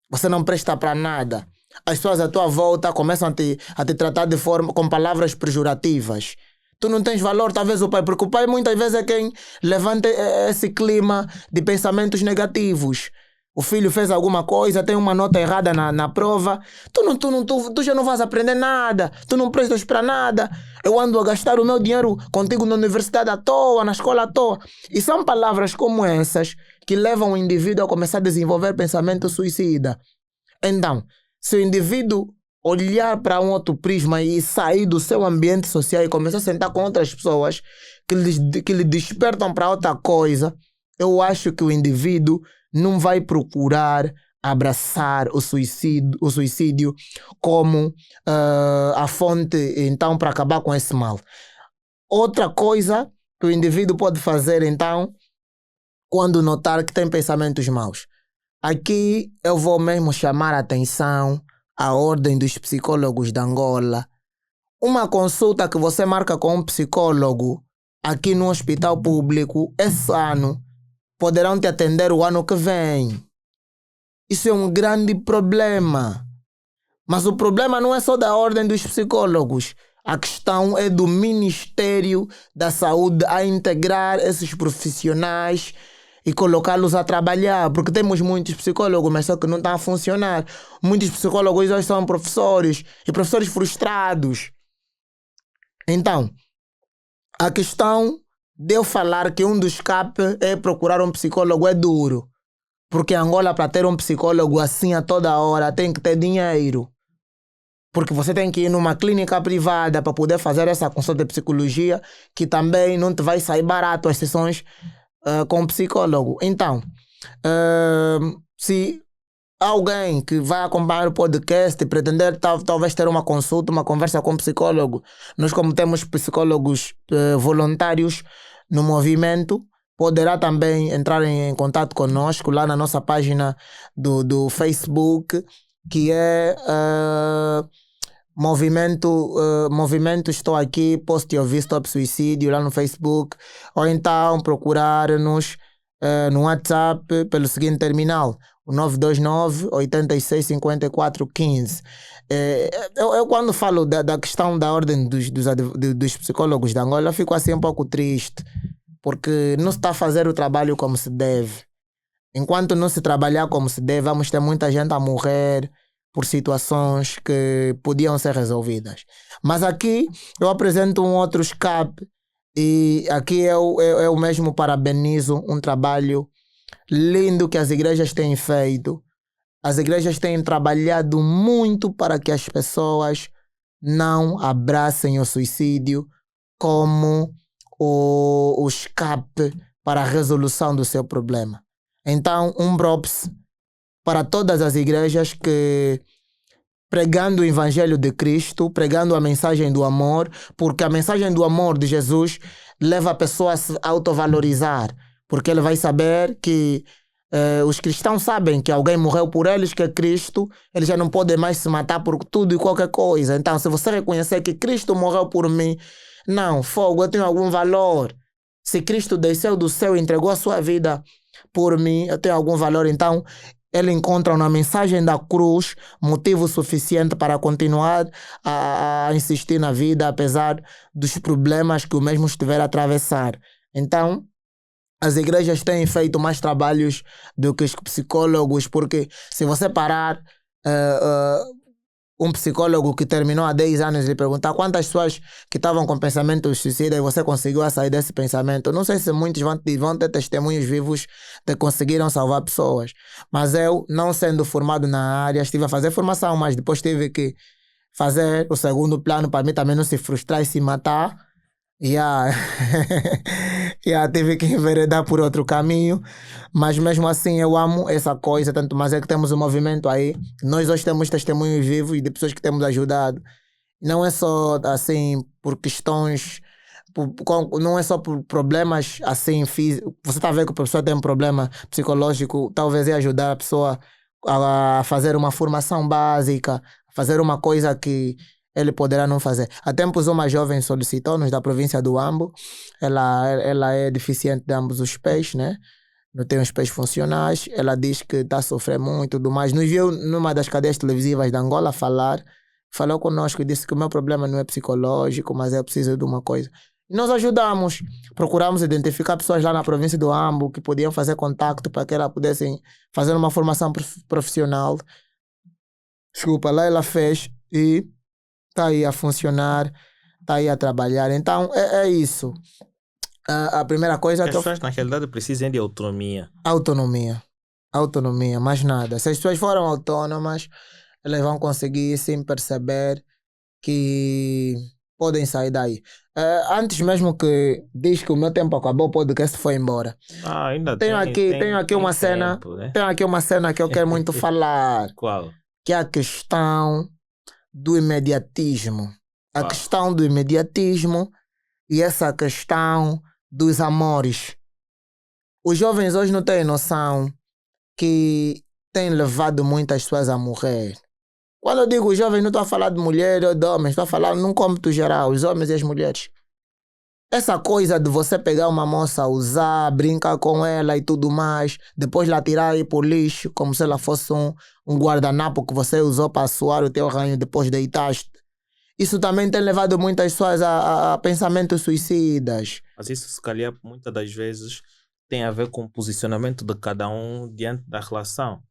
você não presta para nada. As pessoas à tua volta começam a te tratar de forma com palavras pejorativas. Tu não tens valor, talvez o pai, porque o pai muitas vezes é quem levanta esse clima de pensamentos negativos. O filho fez alguma coisa, tem uma nota errada na prova, tu já não vais aprender nada, tu não prestas para nada. Eu ando a gastar o meu dinheiro contigo na universidade à toa, na escola à toa. E são palavras como essas que levam o indivíduo a começar a desenvolver pensamento suicida. Então, se o indivíduo olhar para um outro prisma e sair do seu ambiente social e começar a sentar com outras pessoas que lhe despertam para outra coisa, eu acho que o indivíduo não vai procurar abraçar o suicídio como a fonte, então, para acabar com esse mal. Outra coisa que o indivíduo pode fazer, então, quando notar que tem pensamentos maus. Aqui eu vou mesmo chamar a atenção à ordem dos psicólogos de Angola. Uma consulta que você marca com um psicólogo aqui no hospital público esse ano, poderão te atender o ano que vem. Isso é um grande problema. Mas o problema não é só da ordem dos psicólogos. A questão é do Ministério da Saúde a integrar esses profissionais e colocá-los a trabalhar, porque temos muitos psicólogos, mas só que não está a funcionar. Muitos psicólogos hoje são professores, e professores frustrados. Então, a questão de eu falar que um dos escapes é procurar um psicólogo é duro, porque Angola, para ter um psicólogo assim a toda hora, tem que ter dinheiro. Porque você tem que ir numa clínica privada para poder fazer essa consulta de psicologia, que também não te vai sair barato as sessões com um psicólogo. Então, se alguém que vai acompanhar o podcast e pretender talvez ter uma consulta, uma conversa com um psicólogo, nós, como temos psicólogos voluntários no movimento, poderá também entrar em contato conosco lá na nossa página do Facebook, que é movimento Estou Aqui, posso te ouvir, Stop Suicídio, lá no Facebook, ou então procurar-nos no WhatsApp pelo seguinte terminal, o 929 86 54 15. Eu quando falo da questão da ordem dos psicólogos de Angola, eu fico assim um pouco triste, porque não se está a fazer o trabalho como se deve. Enquanto não se trabalhar como se deve, vamos ter muita gente a morrer por situações que podiam ser resolvidas. Mas aqui eu apresento um outro escape e aqui eu mesmo parabenizo um trabalho lindo que as igrejas têm feito. As igrejas têm trabalhado muito para que as pessoas não abracem o suicídio como o escape para a resolução do seu problema. Então, um props para todas as igrejas que, pregando o Evangelho de Cristo, pregando a mensagem do amor, porque a mensagem do amor de Jesus leva a pessoa a se autovalorizar, porque ele vai saber que os cristãos sabem que alguém morreu por eles, que é Cristo, eles já não podem mais se matar por tudo e qualquer coisa. Então, se você reconhecer que Cristo morreu por mim, não, fogo, eu tenho algum valor. Se Cristo desceu do céu e entregou a sua vida por mim, eu tenho algum valor. Então, ele encontra na mensagem da cruz motivo suficiente para continuar a insistir na vida, apesar dos problemas que o mesmo estiver a atravessar. Então, as igrejas têm feito mais trabalhos do que os psicólogos, porque se você parar um psicólogo que terminou há 10 anos e lhe perguntar quantas pessoas que estavam com pensamento suicida e você conseguiu sair desse pensamento, não sei se muitos vão ter testemunhos vivos que conseguiram salvar pessoas, mas eu, não sendo formado na área, estive a fazer formação, mas depois tive que fazer o segundo plano para mim também não se frustrar e se matar. Tive que enveredar por outro caminho, mas mesmo assim eu amo essa coisa, tanto mais é que temos um movimento aí, nós hoje temos testemunhos vivos de pessoas que temos ajudado, não é só assim por questões, não é só por problemas assim físicos, você está a ver que a pessoa tem um problema psicológico, talvez é ajudar a pessoa a fazer uma formação básica, a fazer uma coisa que ele poderá não fazer. Há tempos uma jovem solicitou-nos da província do Ambo, ela é deficiente de ambos os pés, né? Não tem os pés funcionais, ela diz que está a sofrer muito e tudo mais. Nos viu numa das cadeias televisivas de Angola falar, falou conosco e disse que o meu problema não é psicológico, mas eu preciso de uma coisa. E nós ajudamos, procuramos identificar pessoas lá na província do Ambo que podiam fazer contato para que ela pudesse fazer uma formação profissional. Desculpa, lá ela fez e está aí a funcionar, está aí a trabalhar. Então, é isso. A primeira coisa... As pessoas, na realidade, precisam de autonomia. Autonomia, mais nada. Se as pessoas forem autônomas, elas vão conseguir, sim, perceber que podem sair daí. Antes mesmo que diz que o meu tempo acabou, o podcast foi embora. Ainda tenho aqui uma cena, tempo, né? tenho aqui uma cena que eu quero muito falar. Qual? Que é a questão do imediatismo. A questão do imediatismo e essa questão dos amores. Os jovens hoje não têm noção que têm levado muitas pessoas a morrer. Quando eu digo jovens, não estou a falar de mulheres ou de homens, estou a falar num cômputo geral, os homens e as mulheres. Essa coisa de você pegar uma moça, usar, brincar com ela e tudo mais, depois lá tirar aí por lixo, como se ela fosse um guardanapo que você usou para suar o teu ranho depois deitaste. Isso também tem levado muitas pessoas a pensamentos suicidas. Mas isso, se calhar, muitas das vezes tem a ver com o posicionamento de cada um diante da relação.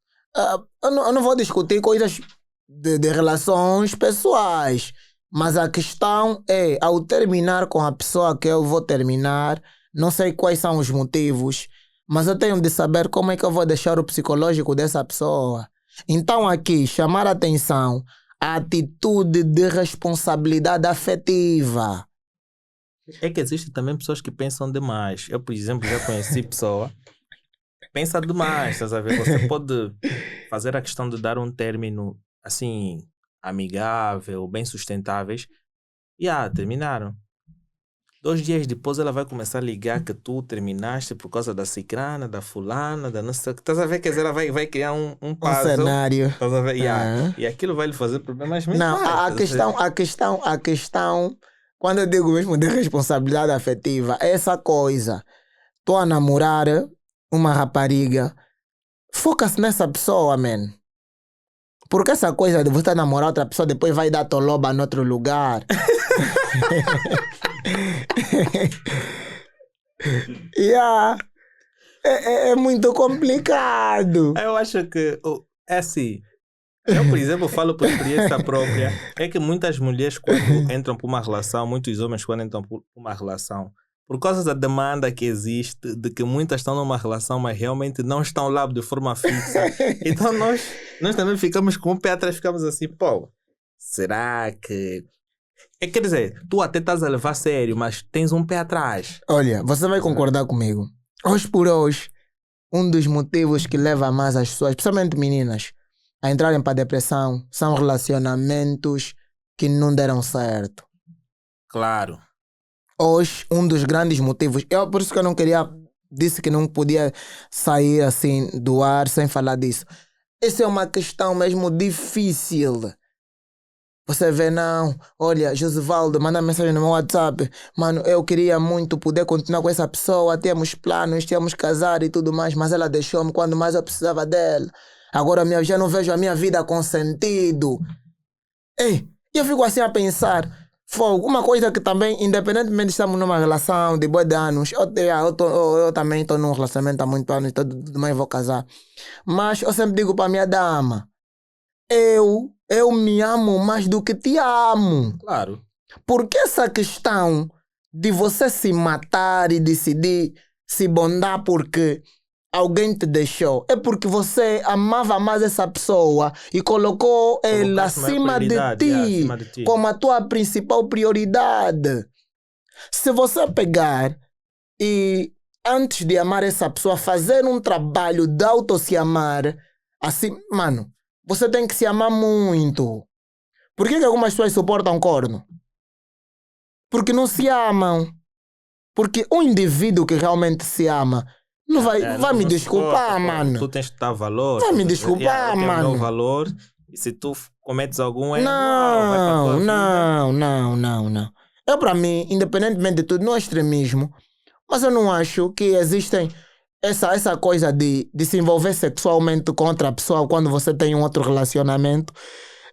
Eu não vou discutir coisas de relações pessoais, mas a questão é, ao terminar com a pessoa que eu vou terminar, não sei quais são os motivos, mas eu tenho de saber como é que eu vou deixar o psicológico dessa pessoa. Então aqui, chamar a atenção à atitude de responsabilidade afetiva. É que existem também pessoas que pensam demais. Eu, por exemplo, já conheci pessoa que pensa demais, estás a ver? Você pode fazer a questão de dar um término assim, amigável, bem sustentáveis, terminaram. 2 dias depois ela vai começar a ligar que tu terminaste por causa da cicrana, da fulana, da não sei o que. Estás a ver? Quer dizer, ela vai criar um Um puzzle. cenário. Estás a ver? Yeah. Ah. E aquilo vai lhe fazer problemas Não, mentais. a questão, quando eu digo mesmo de responsabilidade afetiva, é essa coisa. Estou a namorar uma rapariga, foca-se nessa pessoa, man. Porque essa coisa de você namorar outra pessoa depois vai dar toloba em outro lugar. Yeah. É muito complicado. Eu acho que é assim. Eu, por exemplo, falo por experiência própria. É que muitas mulheres, quando entram por uma relação, muitos homens, quando entram por uma relação, por causa da demanda que existe, de que muitas estão numa relação, mas realmente não estão lá de forma fixa. Então nós também ficamos com o pé atrás, ficamos assim, pô, será que. Quer dizer, tu até estás a levar a sério, mas tens um pé atrás. Olha, você vai concordar comigo. Hoje por hoje, um dos motivos que leva mais as pessoas, principalmente meninas, a entrarem para a depressão são relacionamentos que não deram certo. Claro. Hoje, um dos grandes motivos, por isso que eu não queria, disse que não podia sair assim do ar sem falar disso. Essa é uma questão mesmo difícil. Você vê, não, olha, Josivaldo, manda mensagem no meu WhatsApp. Mano, eu queria muito poder continuar com essa pessoa, temos planos, tínhamos casar e tudo mais, mas ela deixou-me quando mais eu precisava dela. Agora já não vejo a minha vida com sentido. Ei, eu fico assim a pensar, uma coisa que também, independentemente de estarmos numa relação de boa de anos, eu também estou num relacionamento há muitos anos, tudo mais vou casar. Mas eu sempre digo para minha dama, eu me amo mais do que te amo. Claro. Porque essa questão de você se matar e decidir se bondar porque alguém te deixou, é porque você amava mais essa pessoa e colocou ela acima de ti como a tua principal prioridade. Se você pegar e antes de amar essa pessoa, fazer um trabalho de auto-se amar, assim, mano, você tem que se amar muito. Por que algumas pessoas suportam corno? Porque não se amam. Porque um indivíduo que realmente se ama não vai me desculpar, mano. Tu tens que dar valor. Vai me desculpar, mano. Eu tenho valor. E se tu cometes algum erro, vai para tua não. Eu, para mim, independentemente de tudo, não é extremismo. Mas eu não acho que existem essa coisa de se envolver sexualmente com outra pessoa quando você tem um outro relacionamento.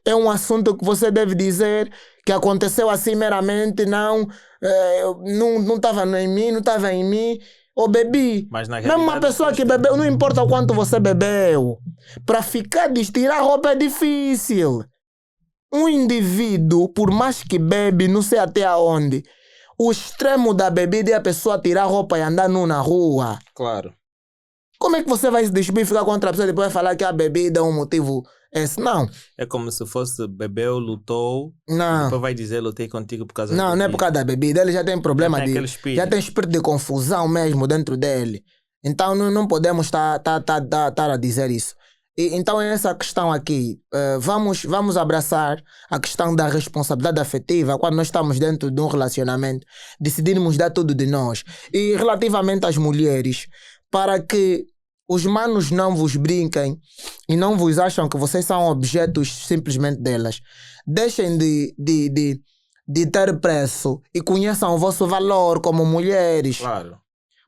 É um assunto que você deve dizer que aconteceu assim meramente, não estava em mim, não estava em mim. Ou bebi. Mas na mesmo uma pessoa que bebeu, não importa o quanto você bebeu. Para ficar de tirar roupa é difícil. Um indivíduo, por mais que bebe, não sei até aonde, o extremo da bebida é a pessoa tirar roupa e andar nu na rua. Claro. Como é que você vai se despir e ficar com outra pessoa e depois falar que a bebida é um motivo? Não. É como se fosse bebeu, lutou. Não. Depois vai dizer lutei contigo por causa da bebida. Não é por causa da bebida. Ele já tem problema já tem espírito de confusão mesmo dentro dele. Então não podemos estar a dizer isso. Então é essa questão aqui. Vamos abraçar a questão da responsabilidade afetiva quando nós estamos dentro de um relacionamento. Decidirmos dar tudo de nós. E relativamente às mulheres, para que os manos não vos brinquem e não vos acham que vocês são objetos simplesmente delas. Deixem de ter preço e conheçam o vosso valor como mulheres. Claro.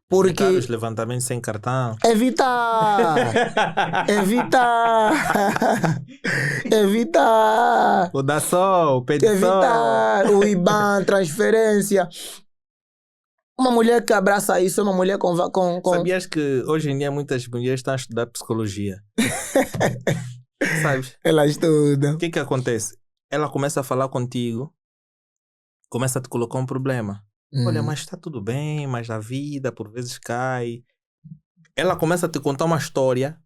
Porque evitar os levantamentos sem cartão. Evitar. O da sol, o pedição. Evitar o IBAN, transferência. Uma mulher que abraça isso é uma mulher com... Sabias que hoje em dia muitas mulheres estão a estudar psicologia? Sabes? Elas estudam. O que acontece? Ela começa a falar contigo, começa a te colocar um problema. Olha, mas está tudo bem, mas a vida por vezes cai. Ela começa a te contar uma história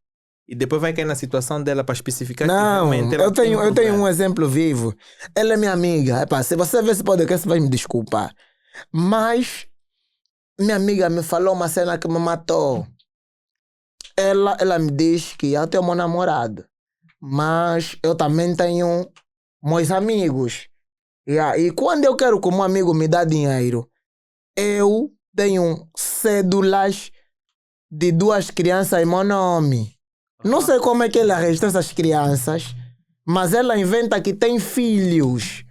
e depois vai cair na situação dela para especificar que realmente ela eu tenho um exemplo vivo. Ela é minha amiga. Se você ver esse podcast, vai me desculpar. Mas minha amiga me falou uma cena que me matou. Ela me diz que eu tenho meu namorado, mas eu também tenho meus amigos. E quando eu quero que um amigo me dá dinheiro, eu tenho cédulas de 2 crianças em meu nome. Não sei como é que ela registra essas crianças, mas ela inventa que tem filhos.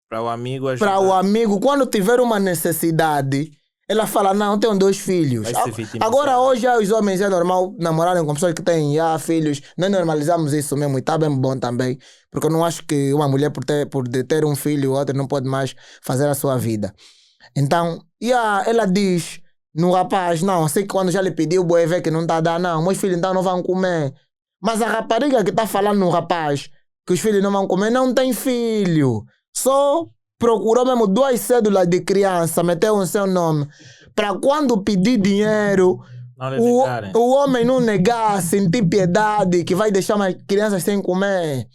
Para o amigo ajudar. Para o amigo, quando tiver uma necessidade, ela fala, não, tenho 2 filhos. Vai se vitimizar. Agora, hoje, os homens é normal namorarem com pessoas que têm filhos. Nós normalizamos isso mesmo e está bem bom também. Porque eu não acho que uma mulher, por ter um filho, outra não pode mais fazer a sua vida. Então, ela diz no rapaz, não, sei que quando já lhe pediu, o ver que não está a dar, não, meus filhos então não vão comer. Mas a rapariga que está falando no rapaz que os filhos não vão comer, não tem filho. Só procurou mesmo 2 cédulas de criança, meteu o seu nome, para quando pedir dinheiro, o homem não negar, sentir piedade, que vai deixar as crianças sem comer.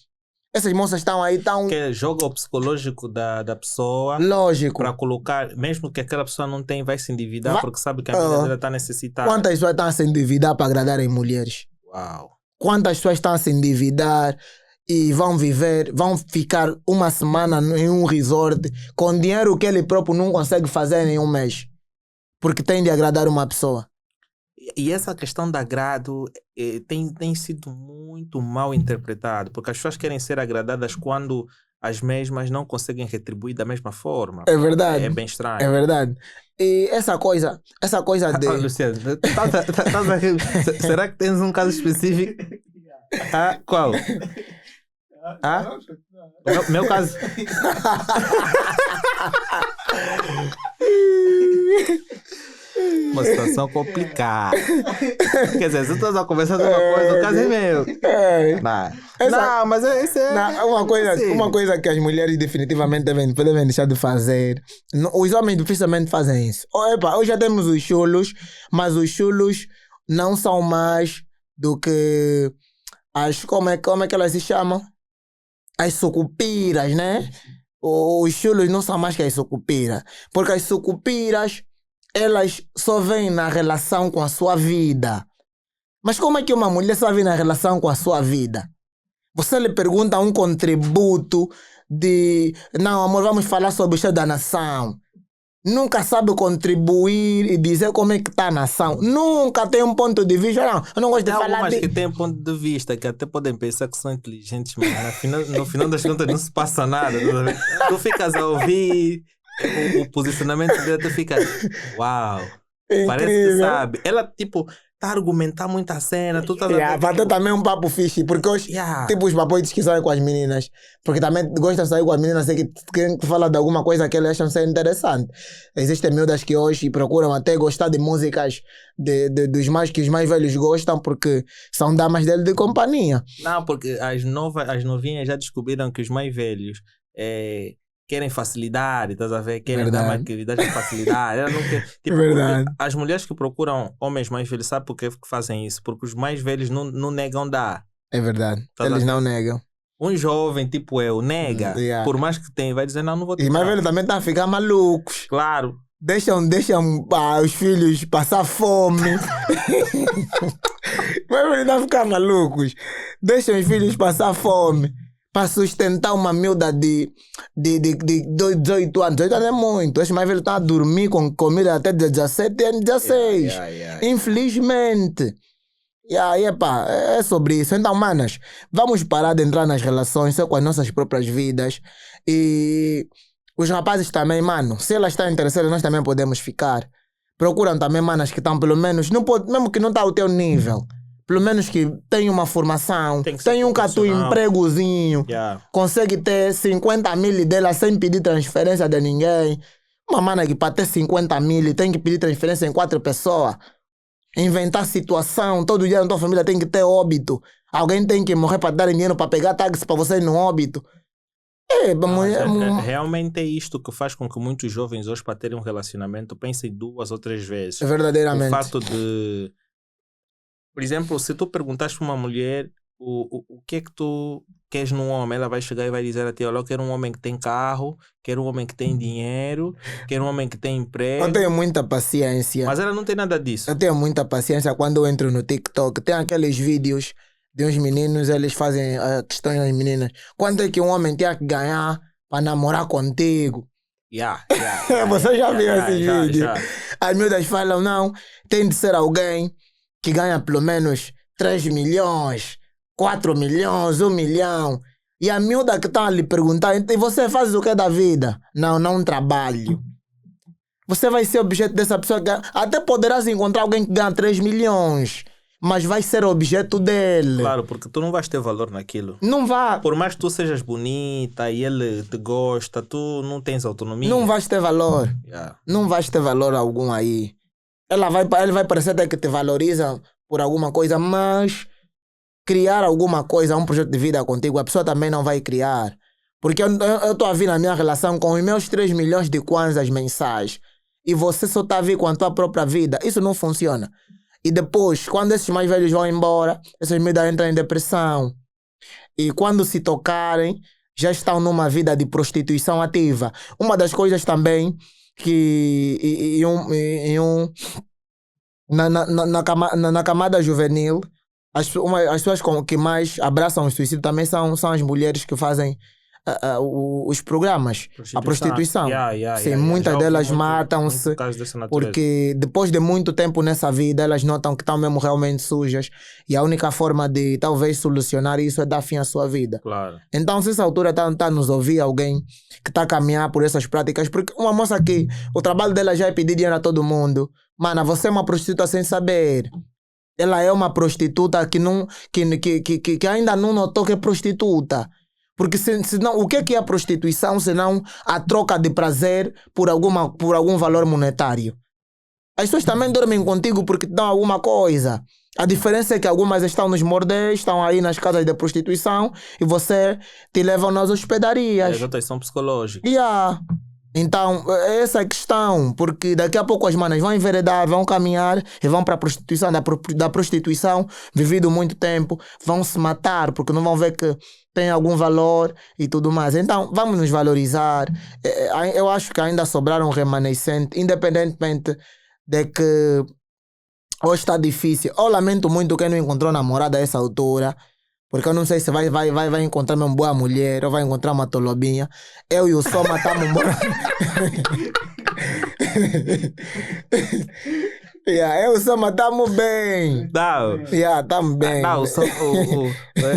Essas moças estão aí, estão... Que joga o psicológico da pessoa. Lógico. Para colocar, mesmo que aquela pessoa não tem, vai se endividar porque sabe que a vida dela está necessitada. Quantas pessoas estão a se endividar para agradarem mulheres? Uau. Quantas pessoas estão a se endividar e vão ficar uma semana em um resort com dinheiro que ele próprio não consegue fazer em um mês. Porque tem de agradar uma pessoa. E essa questão do agrado tem sido muito mal interpretado, porque as pessoas querem ser agradadas quando as mesmas não conseguem retribuir da mesma forma. É verdade. É bem estranho. É verdade. E essa coisa de... Luciano, estás a rir? Será que tens um caso específico? Qual? Meu caso. Uma situação complicada. Quer dizer, se tu estás a conversar de uma coisa, o caso é meu. Não, mas esse é... Uma coisa que as mulheres definitivamente devem deixar de fazer. Os homens dificilmente fazem isso. Hoje já temos os chulos, mas os chulos não são mais do que as... Como é que elas se chamam? As sucupiras, né? Os chulos não são mais que as sucupiras. Porque as sucupiras, elas só vêm na relação com a sua vida. Mas como é que uma mulher só vem na relação com a sua vida? Você lhe pergunta um contributo de... Não, amor, vamos falar sobre o Estado da Nação. Nunca sabe contribuir e dizer como é que está a nação. Nunca tem um ponto de vista. Não, eu não gosto de falar de... algumas que têm ponto de vista que até podem pensar que são inteligentes, mas no final das contas não se passa nada. Tu ficas a ouvir o posicionamento dela, tu fica... Uau! Incrível. Parece que sabe. Ela, tipo... Tá a argumentar muita cena, tu tá... Vai ter também um papo fixe, porque hoje, tipo os papoites que saem com as meninas, porque também gostam de sair com as meninas que falam de alguma coisa que elas acham ser interessante. Existem miúdas que hoje procuram até gostar de músicas dos que os mais velhos gostam, porque são damas dele de companhia. Não, porque as novinhas já descobriram que os mais velhos querem facilidade, estás a ver? Querem dar mais atividade com facilidade. Ela não quer... Tipo, as mulheres que procuram homens mais velhos, sabe por que fazem isso? Porque os mais velhos não negam dar. É verdade. Eles não negam. Um jovem tipo eu nega, por mais que tenha, vai dizer não vou te dar. E mais velhos também estão a ficar malucos. Claro. Deixam os filhos passar fome. Mais velhos estão a ficar malucos. Deixam os filhos passar fome. Para sustentar uma miúda de 18 anos. 18 anos é muito. Esses mais velhos estão a dormir com comida até 17 anos, 16. Infelizmente. E aí, é sobre isso. Então, manas, vamos parar de entrar nas relações só com as nossas próprias vidas. E os rapazes também, mano, se elas estão interessadas, nós também podemos ficar. Procuram também manas que estão, pelo menos, mesmo que não está ao teu nível. Pelo menos que tenha uma formação, tem um empregozinho, consegue ter 50 mil dela sem pedir transferência de ninguém. Uma mana que para ter 50 mil tem que pedir transferência em 4 pessoas. Inventar situação, todo dia na tua família tem que ter óbito. Alguém tem que morrer para dar dinheiro para pegar táxi para você ir no óbito. Realmente é isto que faz com que muitos jovens hoje, para terem um relacionamento, pensem 2 ou 3 vezes. Verdadeiramente. O fato de... Por exemplo, se tu perguntaste para uma mulher o que é que tu queres num homem, ela vai chegar e vai dizer a ti, olha, eu quero um homem que tem carro, quero um homem que tem dinheiro, quero um homem que tem emprego. Eu tenho muita paciência. Mas ela não tem nada disso. Eu tenho muita paciência quando eu entro no TikTok. Tem aqueles vídeos de uns meninos, eles fazem questões às meninas. Quanto é que um homem tem que ganhar para namorar contigo? Você já viu esse vídeo? Já. As miúdas falam, não, tem de ser alguém que ganha pelo menos 3 milhões, 4 milhões, 1 milhão. E a miúda que está a lhe perguntar, e você faz o que da vida? Não trabalho. Você vai ser objeto dessa pessoa. Até poderás encontrar alguém que ganha 3 milhões, mas vai ser objeto dele. Claro, porque tu não vais ter valor naquilo. Não vai. Por mais que tu sejas bonita e ele te gosta, tu não tens autonomia. Não vais ter valor. Não vais ter valor algum aí. Ele vai parecer até que te valoriza por alguma coisa, mas criar alguma coisa, um projeto de vida contigo, a pessoa também não vai criar. Porque eu estou a vir na minha relação com os meus 3 milhões de kwanzas mensais e você só está a vir com a tua própria vida. Isso não funciona. E depois, quando esses mais velhos vão embora, essas medidas entram em depressão. E quando se tocarem, já estão numa vida de prostituição ativa. Uma das coisas também que na camada juvenil, as pessoas que mais abraçam o suicídio também são as mulheres que fazem os programas, a prostituição. Sim, muitas delas matam-se porque depois de muito tempo nessa vida elas notam que estão mesmo realmente sujas e a única forma de talvez solucionar isso é dar fim à sua vida. Claro. Então, se essa altura está a nos ouvir alguém que está a caminhar por essas práticas, porque uma moça que o trabalho dela já é pedir dinheiro a todo mundo, mana, você é uma prostituta sem saber. Ela é uma prostituta que ainda não notou que é prostituta. Porque senão, o que é a prostituição senão a troca de prazer por algum valor monetário? As pessoas também dormem contigo porque te dão alguma coisa. A diferença é que algumas estão nos bordéis, estão aí nas casas de prostituição e você te levam nas hospedarias. As outras são psicológicas. Então, essa é a questão, porque daqui a pouco as manas vão enveredar, vão caminhar e vão para a prostituição, da prostituição, vivido muito tempo, vão se matar, porque não vão ver que tem algum valor e tudo mais. Então, vamos nos valorizar. Eu acho que ainda sobraram remanescentes, independentemente de que hoje está difícil. Eu lamento muito quem não encontrou namorada a essa altura. Porque eu não sei se vai encontrar uma boa mulher ou vai encontrar uma tolobinha. Eu e o Soma estamos morando. Eu e o Soma estamos bem. Estamos bem.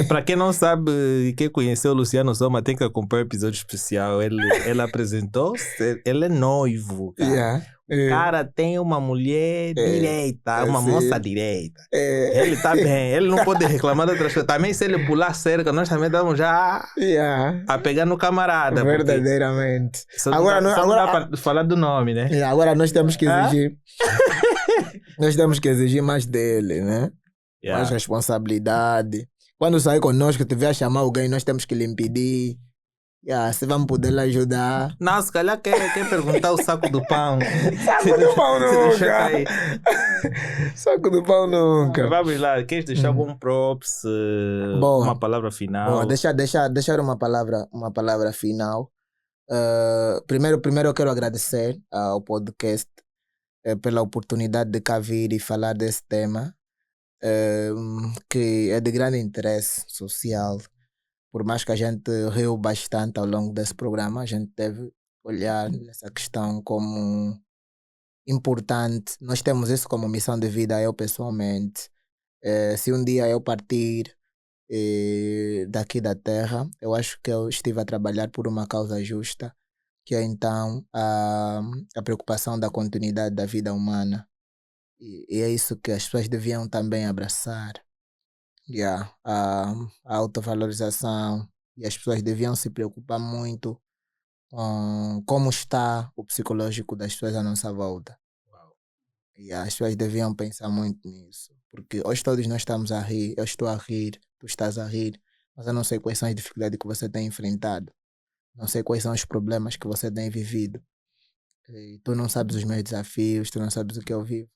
Para quem não sabe e quem conheceu o Luciano Soma, tem que acompanhar o episódio especial. Ele apresentou-se, ele é noivo. Cara. O cara tem uma mulher direita, uma moça direita. Ele tá bem, ele não pode reclamar de outras coisas. Também se ele pular cerca, nós também estamos já a pegar no camarada. Verdadeiramente. Agora não dá para falar do nome, né? Agora nós temos que exigir. Nós temos que exigir mais dele, né? Mais responsabilidade. Quando sair conosco, tiver a chamar alguém, nós temos que lhe impedir. Se vamos poder lhe ajudar. Não, se calhar quer perguntar o saco do pão. Saco do pão nunca. Saco do pão nunca. Vamos lá, queres deixar algum props? Uma palavra final? Boa, deixar uma palavra final. Primeiro eu quero agradecer ao podcast pela oportunidade de cá vir e falar desse tema que é de grande interesse social. Por mais que a gente riu bastante ao longo desse programa, a gente deve olhar nessa questão como importante. Nós temos isso como missão de vida, eu pessoalmente. Se um dia eu partir daqui da Terra, eu acho que eu estive a trabalhar por uma causa justa, que é então a preocupação da continuidade da vida humana. E é isso que as pessoas deviam também abraçar. A autovalorização, e as pessoas deviam se preocupar muito com como está o psicológico das pessoas à nossa volta. E as pessoas deviam pensar muito nisso, porque hoje todos nós estamos a rir, eu estou a rir, tu estás a rir, mas eu não sei quais são as dificuldades que você tem enfrentado, não sei quais são os problemas que você tem vivido, e tu não sabes os meus desafios, tu não sabes o que eu vivo.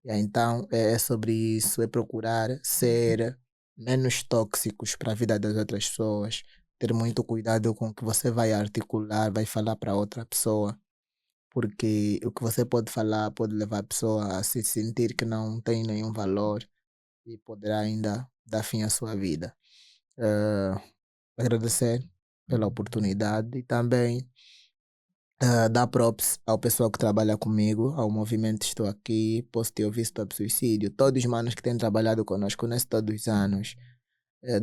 Então é sobre isso, é procurar ser menos tóxicos para a vida das outras pessoas, ter muito cuidado com o que você vai articular, vai falar para outra pessoa, porque o que você pode falar pode levar a pessoa a se sentir que não tem nenhum valor e poderá ainda dar fim à sua vida. Agradecer pela oportunidade e também dar props ao pessoal que trabalha comigo, ao movimento Estou Aqui, Posso Te Ouvir Stop Suicídio, todos os manos que têm trabalhado conosco nesses todos os anos.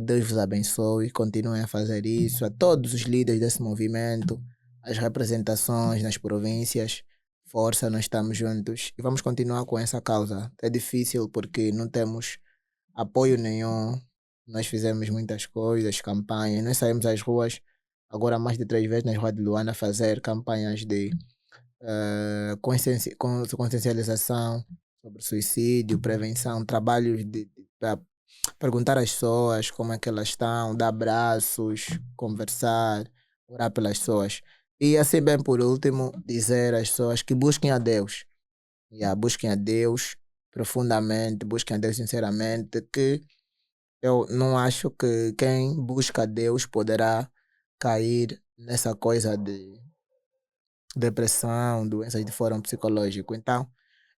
Deus vos abençoe, continuem a fazer isso, a todos os líderes desse movimento, as representações nas províncias, força, nós estamos juntos e vamos continuar com essa causa. É difícil porque não temos apoio nenhum, nós fizemos muitas coisas, campanhas, nós saímos às ruas agora mais de 3 vezes nas ruas de Luanda a fazer campanhas de consciencialização sobre suicídio, prevenção, trabalhos para perguntar às pessoas como é que elas estão, dar abraços, conversar, orar pelas pessoas. E assim bem por último, dizer às pessoas que busquem a Deus. Busquem a Deus profundamente, busquem a Deus sinceramente, que eu não acho que quem busca a Deus poderá cair nessa coisa de depressão, doenças de fórum psicológico. Então,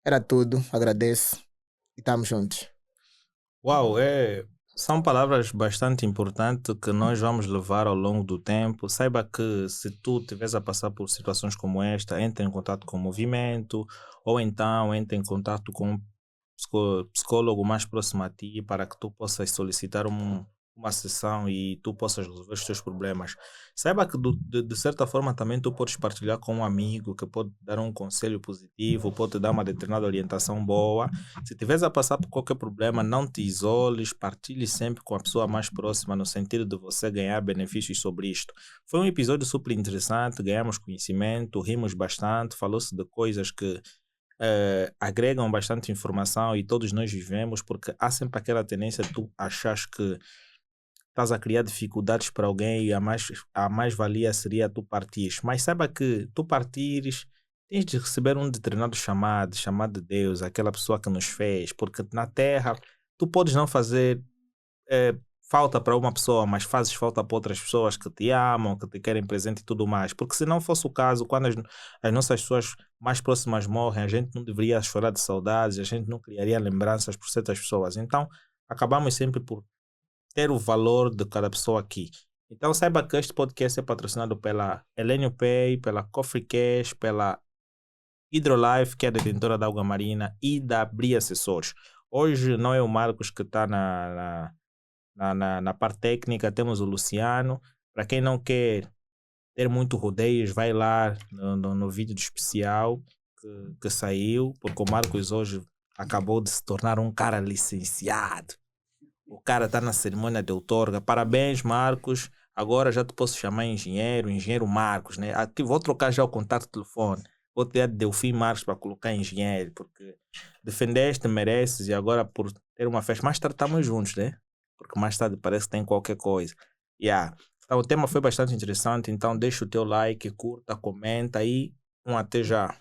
era tudo. Agradeço e estamos juntos. Uau, são palavras bastante importantes que nós vamos levar ao longo do tempo. Saiba que se tu estiveres a passar por situações como esta, entre em contato com o movimento ou então entre em contato com um psicólogo mais próximo a ti para que tu possas solicitar uma sessão e tu possas resolver os teus problemas. Saiba que de certa forma também tu podes partilhar com um amigo que pode dar um conselho positivo, pode te dar uma determinada orientação boa. Se estiveres a passar por qualquer problema, não te isoles, partilhe sempre com a pessoa mais próxima no sentido de você ganhar benefícios sobre isto. Foi um episódio super interessante, ganhamos conhecimento, rimos bastante, falou-se de coisas que agregam bastante informação e todos nós vivemos, porque há sempre aquela tendência de tu achas que estás a criar dificuldades para alguém e a mais-valia seria tu partires. Mas saiba que tu partires, tens de receber um determinado chamado de Deus, aquela pessoa que nos fez, porque na Terra tu podes não fazer eh, falta para uma pessoa, mas fazes falta para outras pessoas que te amam, que te querem presente e tudo mais. Porque se não fosse o caso, quando as nossas pessoas mais próximas morrem, a gente não deveria chorar de saudades, a gente não criaria lembranças por certas pessoas. Então, acabamos sempre por ter o valor de cada pessoa aqui. Então saiba que este podcast é patrocinado pela Elenio Pay, pela Coffee Cash, pela Hydrolife, que é a detentora da água marina, e da Bria Assessores. Hoje não é o Marcos que está na parte técnica, temos o Luciano. Para quem não quer ter muito rodeios, vai lá no vídeo do especial que saiu, porque o Marcos hoje acabou de se tornar um cara licenciado. O cara está na cerimônia de outorga. Parabéns, Marcos. Agora já te posso chamar engenheiro Marcos, né? Aqui vou trocar já o contato de telefone. Vou te dar Delfim Marcos para colocar engenheiro, porque defendeste, mereces, e agora por ter uma festa, mais tarde estamos juntos, né? Porque mais tarde parece que tem qualquer coisa. Então, o tema foi bastante interessante, então deixa o teu like, curta, comenta e até já.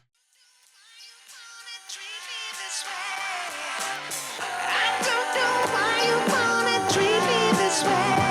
Treat me this way.